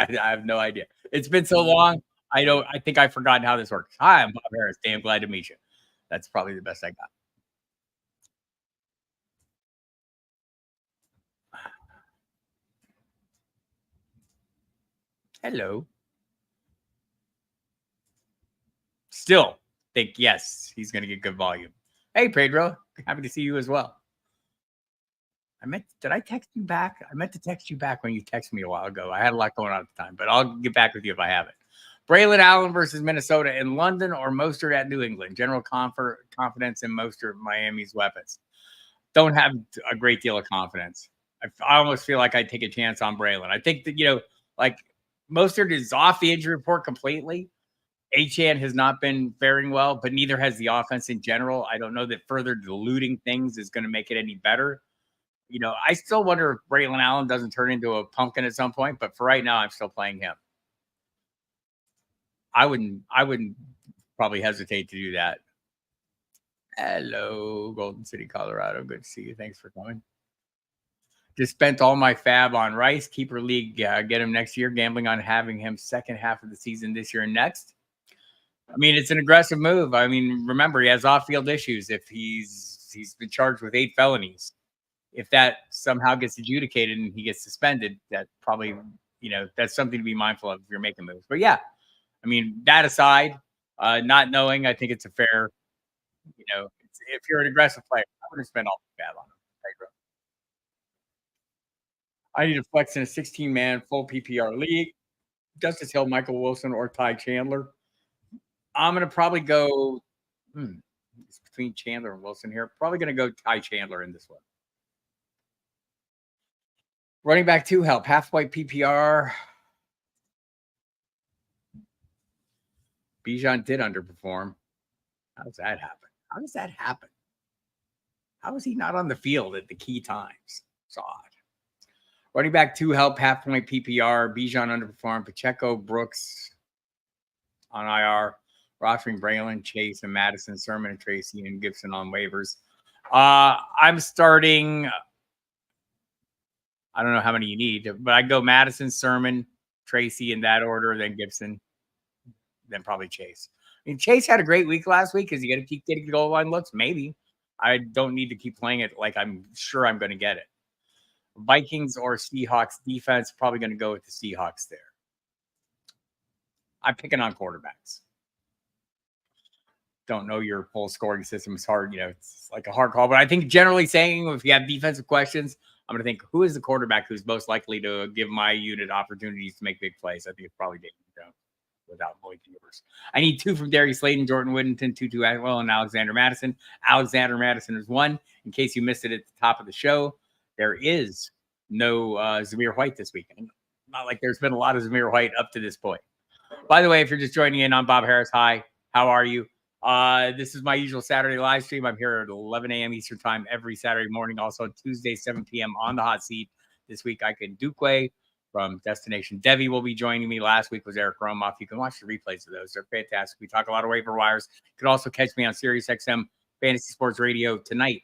A: have no idea. It's been so long. I think I've forgotten how this works. Hi, I'm Bob Harris. Damn glad to meet you. That's probably the best I got. Hello. Still think yes, he's going to get good volume. Hey, Pedro, happy to see you as well. Did I text you back? I meant to text you back when you texted me a while ago. I had a lot going on at the time, but I'll get back with you if I have it. Braylon Allen versus Minnesota in London or Mostert at New England. General confidence in Mostert, Miami's weapons. Don't have a great deal of confidence. I almost feel like I'd take a chance on Braylon. I think that, like Mostert is off the injury report completely. Achane has not been faring well, but neither has the offense in general. I don't know that further diluting things is going to make it any better. I still wonder if Braylon Allen doesn't turn into a pumpkin at some point, but for right now, I'm still playing him. I wouldn't probably hesitate to do that. Hello, Golden City, Colorado. Good to see you. Thanks for coming. Just spent all my fab on Rice. Keeper league, get him next year. Gambling on having him second half of the season this year and next. I mean, it's an aggressive move. I mean, remember, he has off-field issues. If he's been charged with 8 felonies. If that somehow gets adjudicated and he gets suspended, that probably, that's something to be mindful of if you're making moves. But yeah, I mean, that aside, not knowing, I think it's a fair, if you're an aggressive player, I wouldn't spend all the fab on him. I need to flex in a 16-man full PPR league. Justice Hill, Michael Wilson, or Ty Chandler. I'm going to probably go it's between Chandler and Wilson here. Probably going to go Ty Chandler in this one. Running back 2 help. Half white PPR. Bijan did underperform. How does that happen? How is he not on the field at the key times? It's odd. Running back 2 help. Half point PPR. Bijan underperformed. Pacheco, Brooks on IR. Rostering Braylon, Chase, and Madison, Sermon, and Tracy, and Gibson on waivers. I'm starting. I don't know how many you need, but I go Madison, Sermon, Tracy in that order, then Gibson, then probably Chase. I mean, Chase had a great week last week because you got to keep getting the goal line looks. Maybe I don't need to keep playing it like I'm sure I'm going to get it. Vikings or Seahawks defense, probably going to go with the Seahawks there. I'm picking on quarterbacks. Don't know your full scoring system. It's hard, it's like a hard call. But I think generally saying if you have defensive questions, I'm going to think, who is the quarterback who's most likely to give my unit opportunities to make big plays? I think it's probably Daniel Jones without Lloyd Rivers. I need two from Darius Slayton, Jordan Whittington, Tutu Atwell, and Alexander Madison. Alexander Madison is one. In case you missed it at the top of the show, there is no Zamir White this weekend. Not like there's been a lot of Zamir White up to this point. By the way, if you're just joining in, I'm Bob Harris. Hi, how are you? This is my usual Saturday live stream. I'm here at 11 a.m. Eastern time every Saturday morning. Also Tuesday, 7 p.m. on the hot seat. This week, Ike Ndukwe from Destination Devi will be joining me. Last week was Eric Romoff. You can watch the replays of those. They're fantastic. We talk a lot of waiver wires. You can also catch me on Sirius XM Fantasy Sports Radio tonight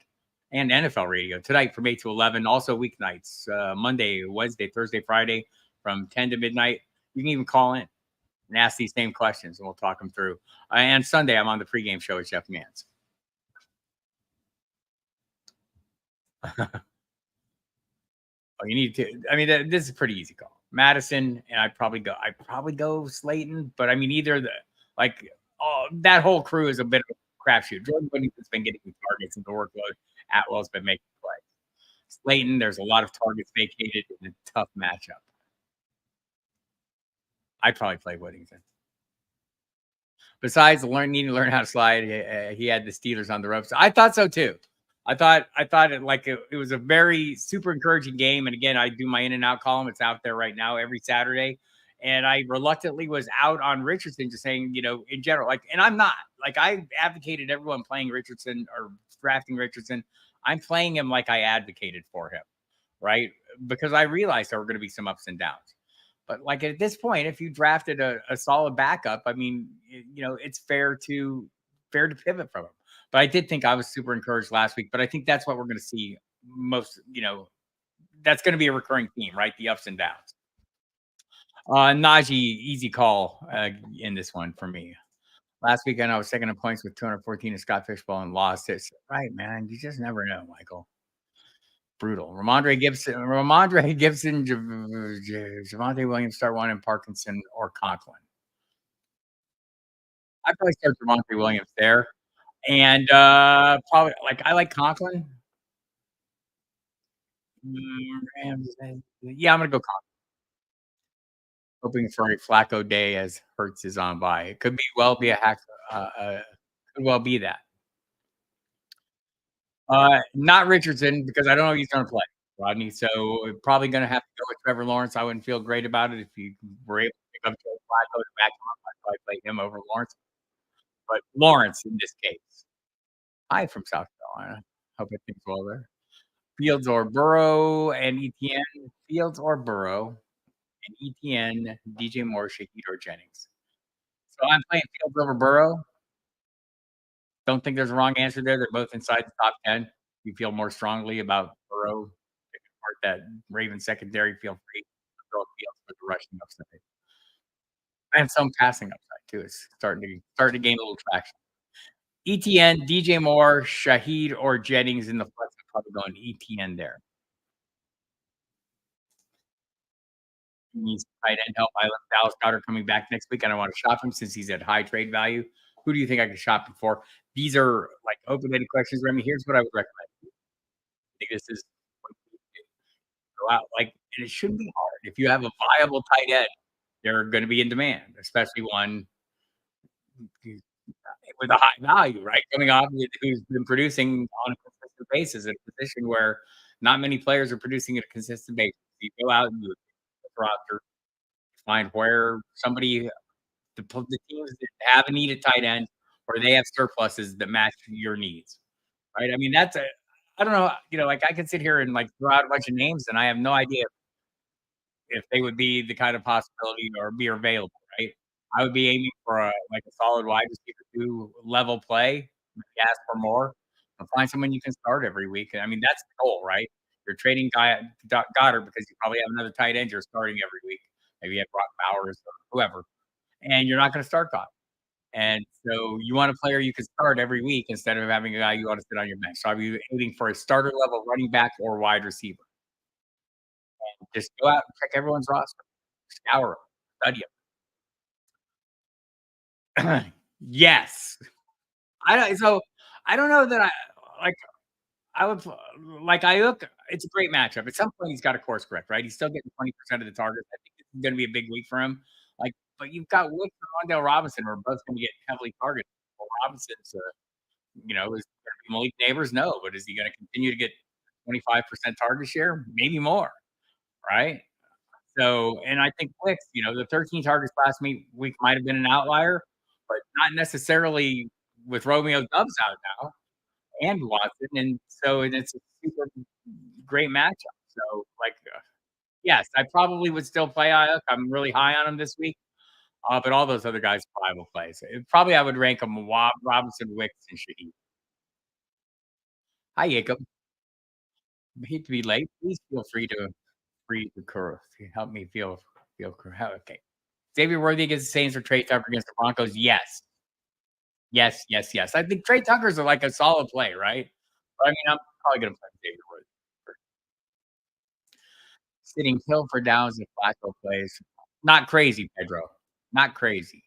A: and NFL Radio tonight from 8 to 11. Also weeknights, Monday, Wednesday, Thursday, Friday from 10 to midnight. You can even call in and ask these same questions, and we'll talk them through. And Sunday, I'm on the pregame show with Jeff Mans. Oh, you need to. I mean, this is a pretty easy call. Madison, and I probably go Slayton, but I mean, either that whole crew is a bit of a crapshoot. Jordan Whittington's been getting the targets and the workload. Atwell's been making plays. Slayton, there's a lot of targets vacated in a tough matchup. I'd probably play Whittington. Besides needing to learn how to slide, he had the Steelers on the ropes. I thought so too. I thought it was a very super encouraging game. And again, I do my in and out column. It's out there right now every Saturday. And I reluctantly was out on Richardson, just saying, in general, and I'm not I advocated everyone playing Richardson or drafting Richardson. I'm playing him like I advocated for him, right? Because I realized there were going to be some ups and downs. But at this point, if you drafted a solid backup, I mean, it's fair to pivot from him. But I did think I was super encouraged last week. But I think that's what we're going to see most. That's going to be a recurring theme, right? The ups and downs. Najee, easy call in this one for me. Last weekend, I was second in points with 214 to Scott Fishbowl and lost it. Right, man. You just never know, Michael. Brutal. Ramondre Gibson, Javonte Williams, start one, and Parkinson or Conklin. I'd probably start Javonte Williams there. And probably I like Conklin. Yeah, I'm gonna go Conklin. Hoping for a Flacco day as Hurts is on by. It could well be a hack. Could well be that. Not Richardson, because I don't know if he's gonna play, Rodney. So probably gonna have to go with Trevor Lawrence. I wouldn't feel great about it if you were able to pick up Joe Flacco to back him up. I'd probably play him over Lawrence. But Lawrence in this case. Hi from South Carolina. Hope everything's well there. Fields or Burrow and ETN. Fields or Burrow and ETN, DJ Moore, Shaheed or Jennings. So I'm playing Fields over Burrow. Don't think there's a wrong answer there. They're both inside the top 10. You feel more strongly about Burrow picking apart that Ravens secondary, feel free to throw Fields for the rushing upside. And some passing upside too. It's starting to gain a little traction. ETN, DJ Moore, Shaheed or Jennings in the flex. I'm probably going ETN there. He needs tight end help. I love Dallas Goedert coming back next week, and I want to shop him since he's at high trade value. Who do you think I can shop him for? These are open-ended questions, Remy. Here's what I would recommend. I think this is go out and it shouldn't be hard. If you have a viable tight end, they're going to be in demand, especially one with a high value, right? Coming off who's been producing on a consistent basis at a position where not many players are producing at a consistent basis. You go out and you roster, find where somebody, the teams that have a needed tight end or they have surpluses that match your needs, right? I mean, I don't know, I could sit here and throw out a bunch of names and I have no idea if they would be the kind of possibility or be available, right? I would be aiming for a solid wide receiver 2 level play, maybe ask for more, and find someone you can start every week. I mean, that's the goal, right? You're trading Goddard because you probably have another tight end you're starting every week. Maybe you have Brock Bowers or whoever, and you're not going to start Goddard. And so you want a player you can start every week instead of having a guy you want to sit on your bench. So I'd be aiming for a starter level running back or wide receiver. And just go out and check everyone's roster, scour them, study them. Yes. I don't know that I would like Ayuk. It's a great matchup. At some point, he's got to course correct, right? He's still getting 20% of the targets. I think this is going to be a big week for him. Like, but you've got Wicks and Rondell Robinson, who are both going to get heavily targeted. Well, Robinson's, is Malik Neighbors? No, but is he going to continue to get 25% target share? Maybe more, right? So, and I think Wicks, the 13 targets last week might have been an outlier, but not necessarily with Romeo Dubs out now and Watson, and so it's a super great matchup. So, like, yes, I probably would still play Ayuk. I'm really high on him this week, but all those other guys probably will play. So probably I would rank them Robinson, Wicks, and Shaheed. Hi, Jacob. I hate to be late. Please feel free to help me okay. Xavier Worthy against the Saints or Trey Tucker against the Broncos? Yes. Yes, yes, yes. I think Trey Tucker's like a solid play, right? But I mean, I'm probably gonna play Xavier Worthy. Sitting Hill for downs if Flacco plays. Not crazy, Pedro. Not crazy.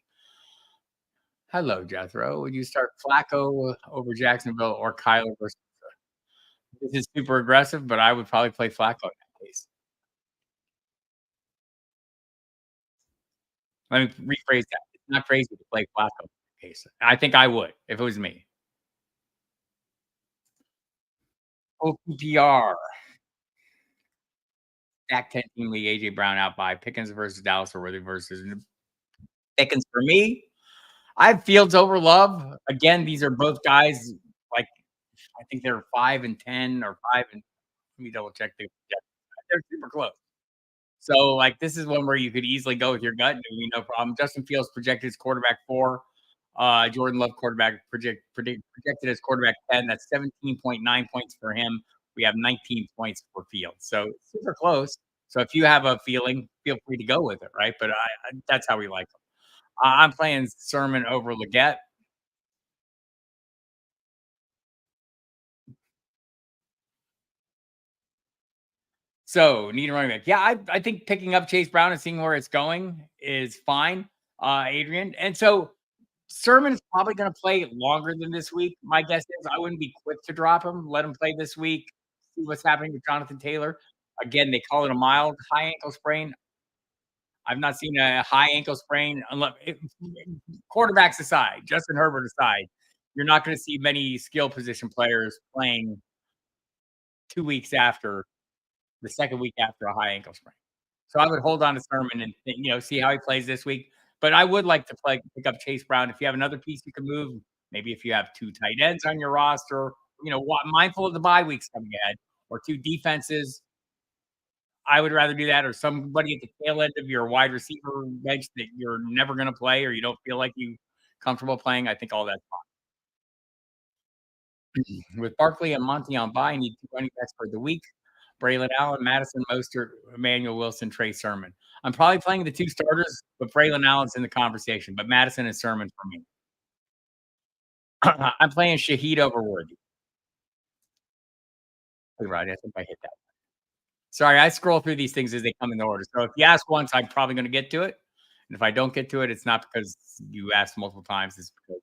A: Hello, Jethro. Would you start Flacco over Jacksonville or Kyler versus this is super aggressive, but I would probably play Flacco in that case. Let me rephrase that. It's not crazy to play Flacco in that case. I think I would if it was me. OPPR. Stack 10 team league, AJ Brown out by Pickens versus Dallas or Worthy versus Pickens for me. I have Fields over Love. Again, these are both guys like I think they're 5 and 10 or 5 and let me double check they're super close. So like this is one where you could easily go with your gut and no problem. Justin Fields projected as quarterback 4. Jordan Love projected as quarterback 10. That's 17.9 points for him. We have 19 points for Fields. So it's super close. So if you have a feeling, feel free to go with it, right? But that's how we like them. I'm playing Sermon over Leggett. So need a running back. Yeah, I think picking up Chase Brown and seeing where it's going is fine, Adrian. And so Sermon is probably going to play longer than this week. My guess is I wouldn't be quick to drop him. Let him play this week. See what's happening with Jonathan Taylor. Again, they call it a mild high ankle sprain. I've not seen a high ankle sprain unless quarterbacks aside, Justin Herbert aside. You're not going to see many skill position players playing 2 weeks after the second week after a high ankle sprain. So I would hold on to Sermon and see how he plays this week. But I would like to pick up Chase Brown if you have another piece you can move. Maybe if you have 2 tight ends on your roster, mindful of the bye weeks coming ahead or 2 defenses. I would rather do that or somebody at the tail end of your wide receiver bench that you're never going to play or you don't feel like you comfortable playing. I think all that's fine. With Barkley and Monty on bye, I need 2 running backs for the week. Braylon Allen, Madison Mostert, Emmanuel Wilson, Trey Sermon. I'm probably playing the 2 starters, but Braylon Allen's in the conversation. But Madison and Sermon for me. I'm playing Shaheed over Worthy. Right, I think I hit that. Sorry, I scroll through these things as they come in order. So if you ask once, I'm probably going to get to it. And if I don't get to it, it's not because you asked multiple times. It's because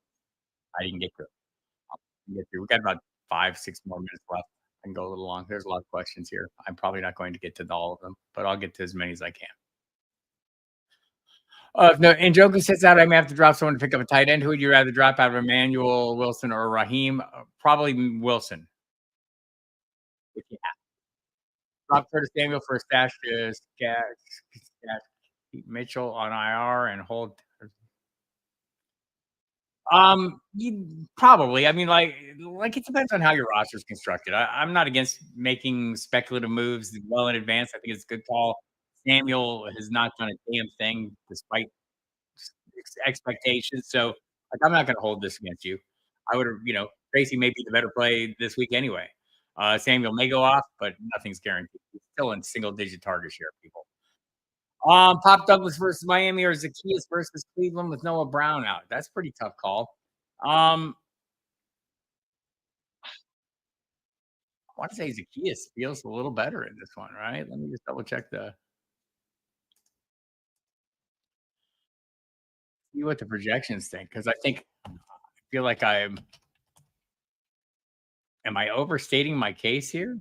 A: I didn't get to it. We got about 5, 6 more minutes left. I can go a little long. There's a lot of questions here. I'm probably not going to get to all of them, but I'll get to as many as I can. If no, and Njoku sits out, I may have to drop someone to pick up a tight end. Who would you rather drop out of Emmanuel Wilson or Raheem? Probably Wilson. If you have. Drop Curtis Samuel for a stash Mitchell on IR and hold. You probably. I mean, like it depends on how your roster is constructed. I'm not against making speculative moves well in advance. I think it's a good call. Samuel has not done a damn thing despite expectations. So, like, I'm not going to hold this against you. I would have, Tracy may be the better play this week anyway. Samuel may go off, but nothing's guaranteed. He's still in single digit target share, people. Pop Douglas versus Miami or Zacchaeus versus Cleveland with Noah Brown out. That's a pretty tough call. I want to say Zacchaeus feels a little better in this one, right? Let me just double check see what the projections think because I feel like I'm Am I overstating my case here?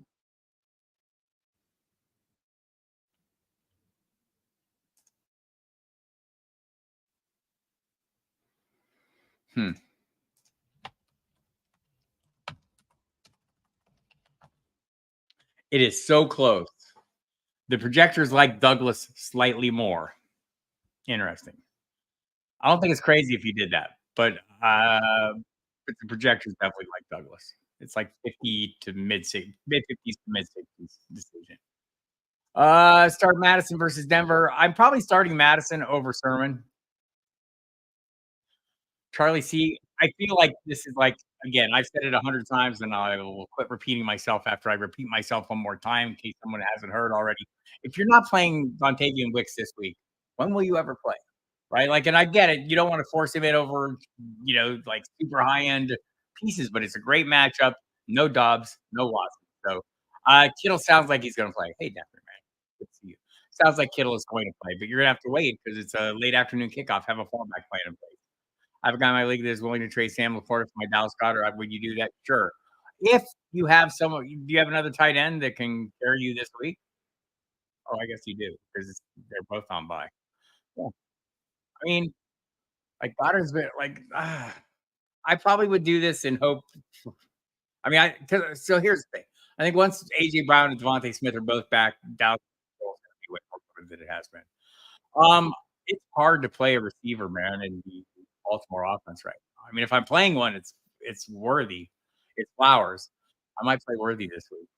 A: Hmm. It is so close. The projectors like Douglas slightly more. Interesting. I don't think it's crazy if you did that, but the projectors definitely like Douglas. It's like 50 to mid 50s to mid 60s decision. Start Madison versus Denver. I'm probably starting Madison over Sermon. Charlie C. I feel like this is like again, I've said it 100 times, and I will quit repeating myself after I repeat myself one more time in case someone hasn't heard already. If you're not playing Dontavian Wicks this week, when will you ever play? Right? Like, and I get it. You don't want to force him in over, like super high end pieces, but it's a great matchup. No Dobbs, no Watson. So Kittle sounds like he's going to play. Hey, Denver, man. Good to see you. Sounds like Kittle is going to play, but you're going to have to wait because it's a late afternoon kickoff. Have a fallback plan in place. I have a guy in my league that is willing to trade Sam Laporta for my Dallas Goedert. Would you do that? Sure. If you have someone, do you have another tight end that can carry you this week? Oh, I guess you do because they're both on by. Yeah. I mean, like Goddard's been like, I probably would do this in hope. I mean, so here's the thing. I think once AJ Brown and Devontae Smith are both back, Dallas is going to be way more good than it has been. It's hard to play a receiver, man, in the Baltimore offense right now. I mean, if I'm playing one, it's Worthy, it's Flowers. I might play Worthy this week.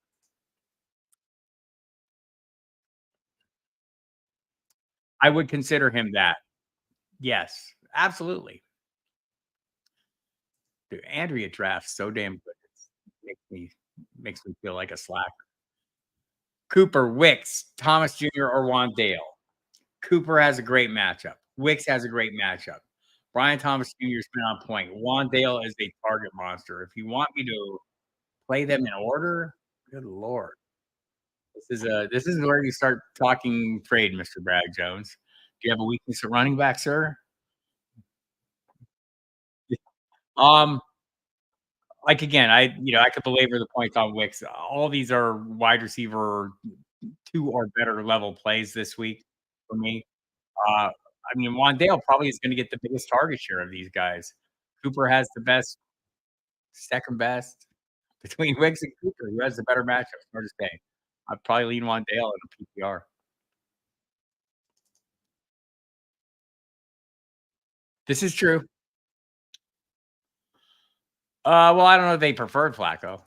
A: I would consider him that. Yes, absolutely. Dude, Andrea drafts so damn good. Makes me feel like a slacker. Cooper, Wicks, Thomas Jr. or Wandale. Cooper has a great matchup. Wicks has a great matchup. Brian Thomas Jr.'s been on point. Wandale is a target monster. If you want me to play them in order, good lord. This is where you start talking trade, Mr. Brad Jones. Do you have a weakness at running back, sir? Um, like again, I could belabor the points on Wicks. All these are wide receiver 2 or better level plays this week for me. I mean, Wandale probably is gonna get the biggest target share of these guys. Cooper has the best, second best between Wicks and Cooper. Who has the better matchup? It's hard to say. I'd probably lean Wandale in a PPR. This is true. Well, I don't know if they preferred Flacco.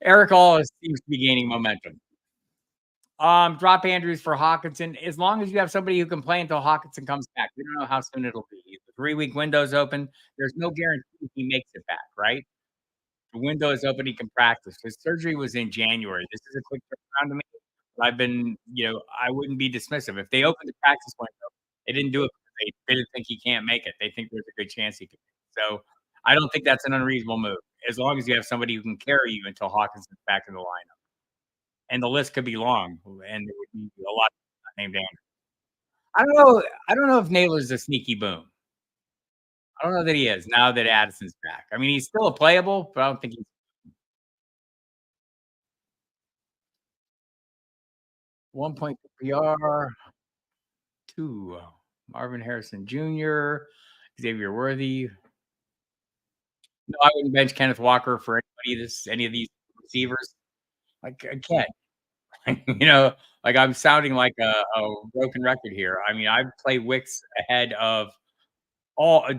A: Eric All seems to be gaining momentum. Drop Andrews for Hawkinson. As long as you have somebody who can play until Hawkinson comes back. We don't know how soon it'll be. The 3-week window's open. There's no guarantee he makes it back, right? The window is open, he can practice. His surgery was in January. This is a quick turnaround to me. But I wouldn't be dismissive. If they opened the practice window, they didn't do it because they didn't think he can't make it. They think there's a good chance he can. So I don't think that's an unreasonable move. As long as you have somebody who can carry you until Hawkinson's back in the lineup. And the list could be long, and there would be a lot named Andrew. I don't know if Naylor's a sneaky boom. I don't know that he is now that Addison's back. I mean, he's still a playable, but I don't think he's 1 point PPR. 2, Marvin Harrison Jr., Xavier Worthy. No, I wouldn't bench Kenneth Walker for any of these receivers. Like, I can't. Like I'm sounding like a broken record here. I mean, I play Wicks ahead of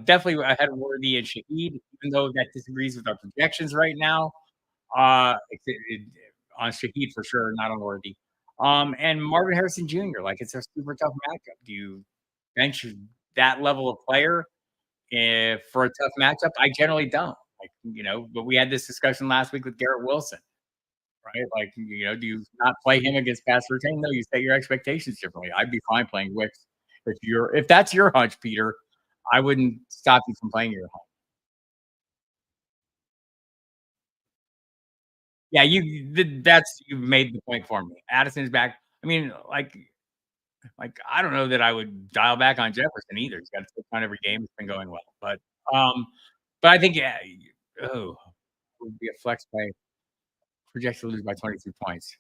A: definitely ahead of Worthy and Shaheed, even though that disagrees with our projections right now. On Shaheed for sure, not on Worthy. And Marvin Harrison Jr., like, it's a super tough matchup. Do you bench that level of player for a tough matchup? I generally don't. But we had this discussion last week with Garrett Wilson, right? Like, do you not play him against pass routine? No, you set your expectations differently. I'd be fine playing Wicks if that's your hunch, Peter. I wouldn't stop you from playing your hunch. Yeah, you've made the point for me. Addison's back. I mean, I don't know that I would dial back on Jefferson either. He's got a touchdown every game. It's been going well, but Um, but I think, yeah, oh, would be a flex play, projected to lose by 22 points.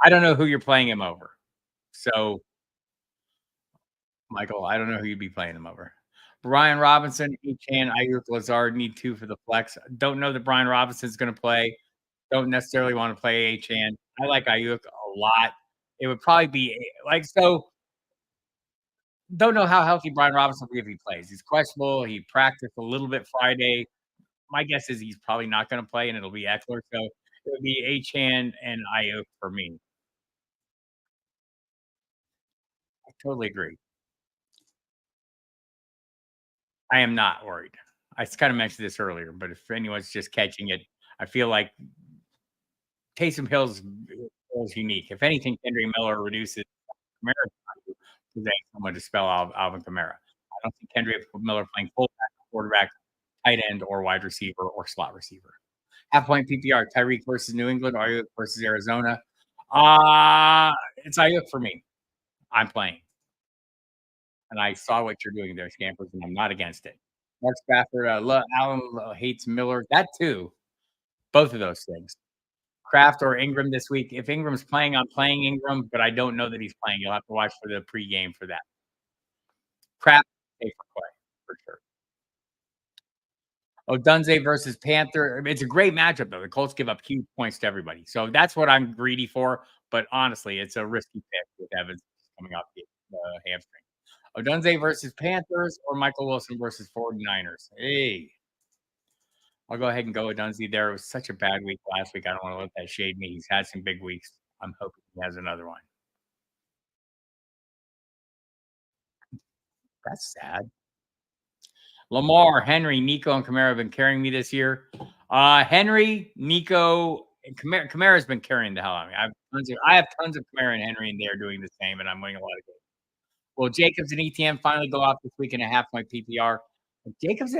A: I don't know who you're playing him over. So, Michael, I don't know who you'd be playing him over. Brian Robinson, Achane, Ayuk, Lazard need 2 for the flex. Don't know that Brian Robinson's gonna play. Don't necessarily wanna play Achane. I like Ayuk a lot. It would probably be like, so don't know how healthy Brian Robinson will be if he plays. He's questionable. He practiced a little bit Friday. My guess is he's probably not gonna play, and it'll be Eckler, so it would be Achane and Ayuk for me. I totally agree. I am not worried. I kinda mentioned this earlier, but if anyone's just catching it, I feel like Taysom Hill's unique. If anything, Kendrick Miller reduces Kamara's value because they ain't someone to spell Alvin Kamara. I don't see Kendrick Miller playing fullback, quarterback, tight end, or wide receiver or slot receiver. Half point PPR, Tyreek versus New England, Ayuk versus Arizona. It's Ayuk for me. I'm playing, and I saw what you're doing there, Scampers, and I'm not against it. Mark Spafford, Allen hates Miller. That too. Both of those things. Kraft or Ingram this week. If Ingram's playing, I'm playing Ingram, but I don't know that he's playing. You'll have to watch for the pregame for that. Kraft, safer play for sure. Odunze versus Panther. It's a great matchup, though. The Colts give up huge points to everybody. So that's what I'm greedy for. But honestly, it's a risky pick with Evans coming off the hamstring. Odunze versus Panthers or Michael Wilson versus 49ers. Hey, I'll go ahead and go Odunze there. It was such a bad week last week. I don't want to let that shade me. He's had some big weeks. I'm hoping he has another one. That's sad. Lamar, Henry, Nico, and Kamara have been carrying me this year. Henry, Nico, and Kamara's been carrying the hell out of me. I have tons of Kamara and Henry, and they're doing the same, and I'm winning a lot of games. Will Jacobs and ETN finally go off this week in a half point PPR? Jacobs,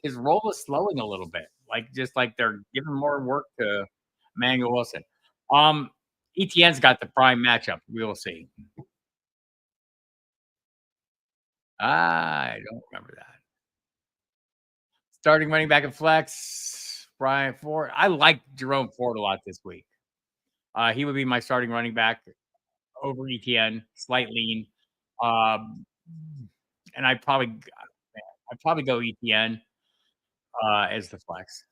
A: his role is slowing a little bit, like just like they're giving more work to Emmanuel Wilson. Um, ETN's got the prime matchup. We will see. I don't remember that. Starting running back and flex, Brian Ford. I like Jerome Ford a lot this week. He would be my starting running back over ETN, slight lean. Um, and I'd probably go ETN as the flex.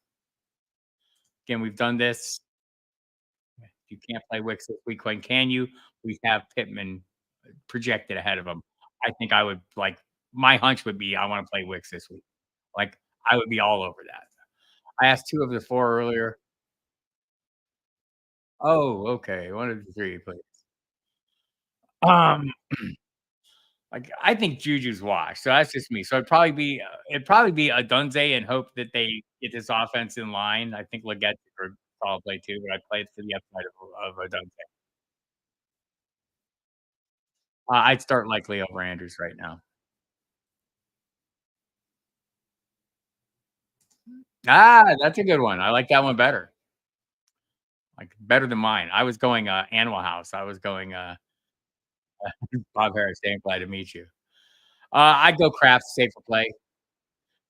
A: Again, we've done this. If you can't play Wicks this week, when can you? We have Pittman projected ahead of him. I think I would like my hunch would be I want to play Wicks this week. Like I would be all over that. I asked 2 of the 4 earlier. Oh, okay. 1 of the 3, please. Um, like, I think Juju's washed, so that's just me. So it'd probably be a Dunze and hope that they get this offense in line. I think Legette's a solid play too, but I play it to the upside of a Dunze. I'd start likely over Andrews right now. That's a good one. I like that one better. Like, better than mine. I was going, Animal House. I was going, Bob Harris, "Damn glad to meet you." I'd go Kraft, safer play.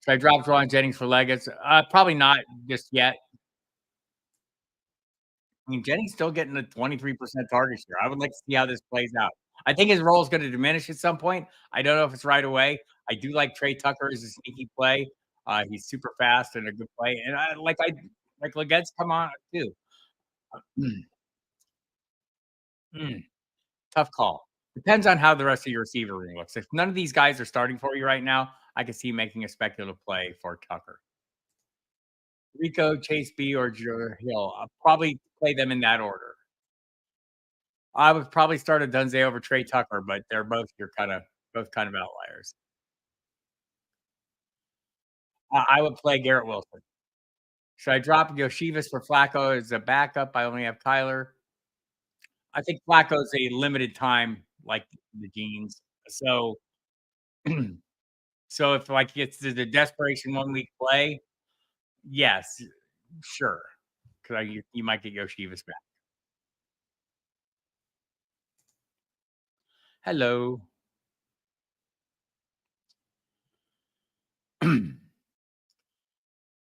A: Should I drop Jauan Jennings for Legates? Probably not just yet. I mean, Jennings still getting a 23% target share. I would like to see how this plays out. I think his role is gonna diminish at some point. I don't know if it's right away. I do like Trey Tucker as a sneaky play. He's super fast and a good play, and I like Legette's come on too. Mm, mm, tough call. Depends on how the rest of your receiver room looks. If none of these guys are starting for you right now, I can see making a speculative play for Tucker. Rico, Chase B, or Hill. I'll probably play them in that order. I would probably start a Dunze over Trey Tucker, but they're both kind of outliers. I would play Garrett Wilson. Should I drop Yoshivas for Flacco as a backup? I only have Kyler. I think Flacco's a limited time, like the jeans. So, so if like it's the desperation 1 week play, yes, sure, because you might get Yoshivas back. Hello.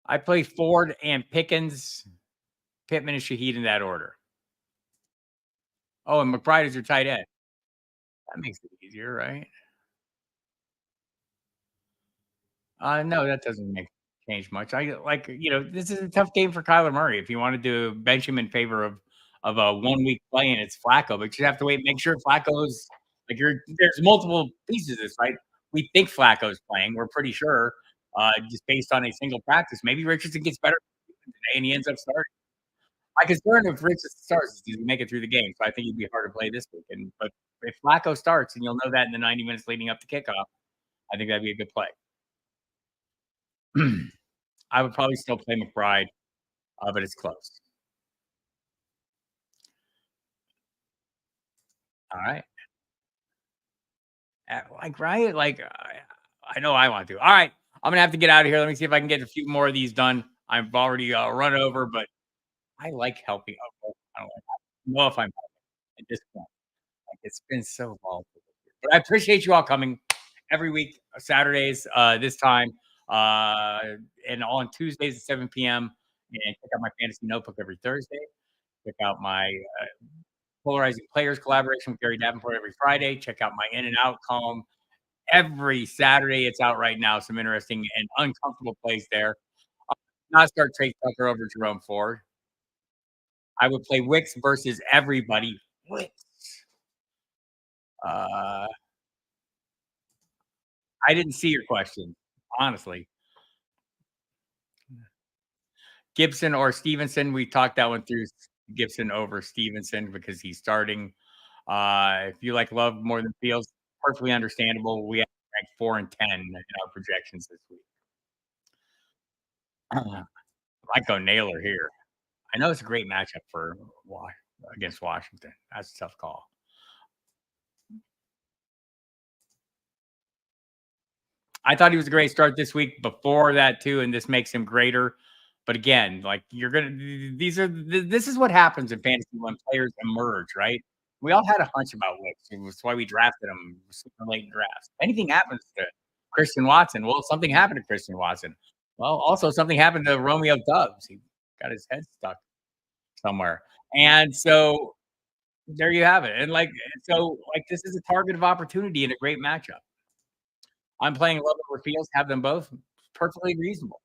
A: I play Ford and Pickens, Pittman and Shaheed in that order. Oh, and McBride is your tight end. That makes it easier, right? No, that doesn't make change much. I like, this is a tough game for Kyler Murray. If you wanted to bench him in favor of a 1 week play and it's Flacco, but you have to wait, make sure Flacco's like there's multiple pieces of this, right? We think Flacco's playing. We're pretty sure, just based on a single practice. Maybe Richardson gets better today and he ends up starting. My concern if Richardson starts is does he make it through the game? So I think he'd be hard to play this week. But if Flacco starts, and you'll know that in the 90 minutes leading up to kickoff, I think that'd be a good play. I would probably still play McBride, but it's close. All right. Like, right? Like, I know I want to. All right. I'm going to have to get out of here. Let me see if I can get a few more of these done. I've already run over, but I like helping. I don't know if I'm at this point. Like, it's been so volatile. But I appreciate you all coming every week, Saturdays, this time, uh, and on Tuesdays at 7 p.m. And check out my fantasy notebook every Thursday. Check out my Polarizing Players collaboration with Gary Davenport every Friday. Check out my In and Out column every Saturday. It's out right now. Some interesting and uncomfortable plays there. Not start Trey Tucker over Jerome Ford. I would play Wicks versus everybody. Wicks. Uh, I didn't see your question, honestly. Gibson or Stevenson. We talked that one through. Gibson over Stevenson because he's starting. If you like Love more than Fields, perfectly understandable. We have ranked 4 and 10 in our projections this week. I might go Naylor here. I know it's a great matchup for against Washington. That's a tough call. I thought he was a great start this week before that too, and this makes him greater. But again, like this is what happens in fantasy when players emerge, right? We all had a hunch about Wicks. That's why we drafted him super late in drafts. Anything happens to Christian Watson, well, something happened to Christian Watson. Well, also something happened to Romeo Dubs. He got his head stuck somewhere. And so there you have it. And like this is a target of opportunity and a great matchup. I'm playing Love over Fields, have them both perfectly reasonable.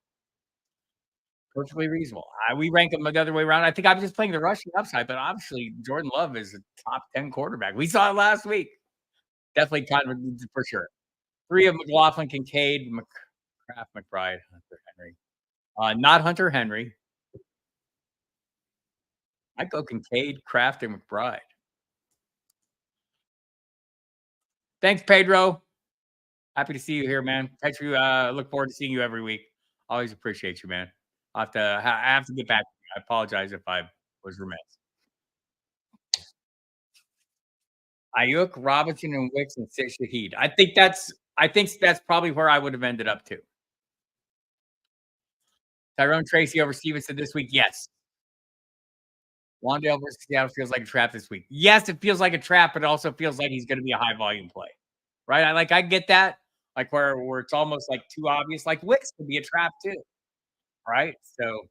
A: Perfectly reasonable. We rank them the other way around. I think I'm just playing the rushing upside, but obviously Jordan Love is a top 10 quarterback. We saw it last week. Definitely kind of for sure. 3 of McLaughlin, Kincaid, Kraft, McBride, Hunter Henry. Not Hunter Henry. I'd go Kincaid, Kraft, and McBride. Thanks, Pedro. Happy to see you here, man. Catch you. Look forward to seeing you every week. Always appreciate you, man. I have to get back. I apologize if I was remiss. Ayuk, Robinson, and Wicks and Sid Shaheed. I think that's probably where I would have ended up too. Tyrone Tracy over Stevenson this week. Yes. Wandale versus Seattle feels like a trap this week. Yes, it feels like a trap, but it also feels like he's going to be a high volume play, right? I get that, like where it's almost like too obvious. Like Wicks could be a trap too, right? So,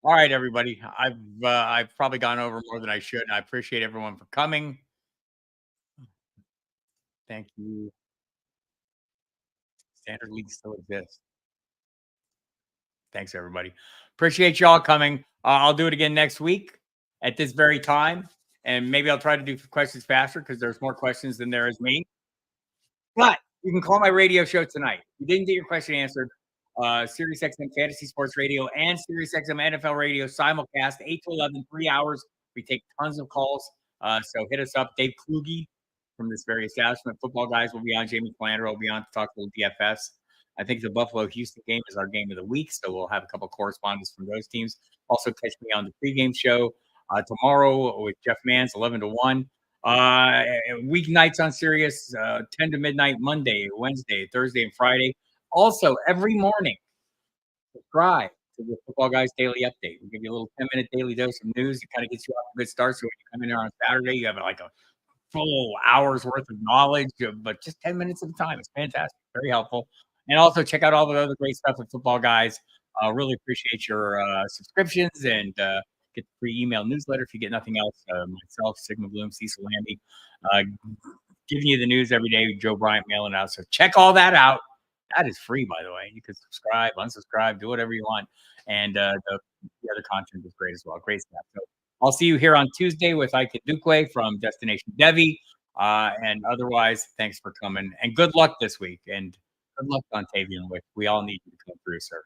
A: all right, everybody. I've probably gone over more than I should, and I appreciate everyone for coming. Thank you. Standard League still exists. Thanks, everybody. Appreciate y'all coming. I'll do it again next week at this very time. And maybe I'll try to do questions faster because there's more questions than there is me. But you can call my radio show tonight. If you didn't get your question answered, SiriusXM Fantasy Sports Radio and SiriusXM NFL Radio simulcast 8 to 11, 3 hours. We take tons of calls. So hit us up. Dave Kluge from this very establishment. Football guys will be on. Jamie Flander will be on to talk a little DFS. I think the Buffalo Houston game is our game of the week, so we'll have a couple correspondents from those teams. Also, catch me on the pregame show tomorrow with Jeff Mans, 11 to 1. Weeknights on Sirius, 10 to midnight, Monday, Wednesday, Thursday, and Friday. Also, every morning, subscribe to the Football Guys Daily Update. We'll give you a little 10-minute daily dose of news. It kind of gets you off a good start. So when you come in there on Saturday, you have like a full hour's worth of knowledge, but just 10 minutes at a time. It's fantastic. Very helpful. And also check out all the other great stuff with Football Guys. Really appreciate your subscriptions and get the free email newsletter if you get nothing else. Myself, Sigma Bloom, Cecil Lamby, uh, giving you the news every day. Joe Bryant mailing out. So check all that out. That is free, by the way. You can subscribe, unsubscribe, do whatever you want. And the other content is great as well. Great stuff. So I'll see you here on Tuesday with Ike Dukwe from Destination Devi. And otherwise, thanks for coming. And good luck this week. And good luck, Dontavian Wick. We all need you to come through, sir.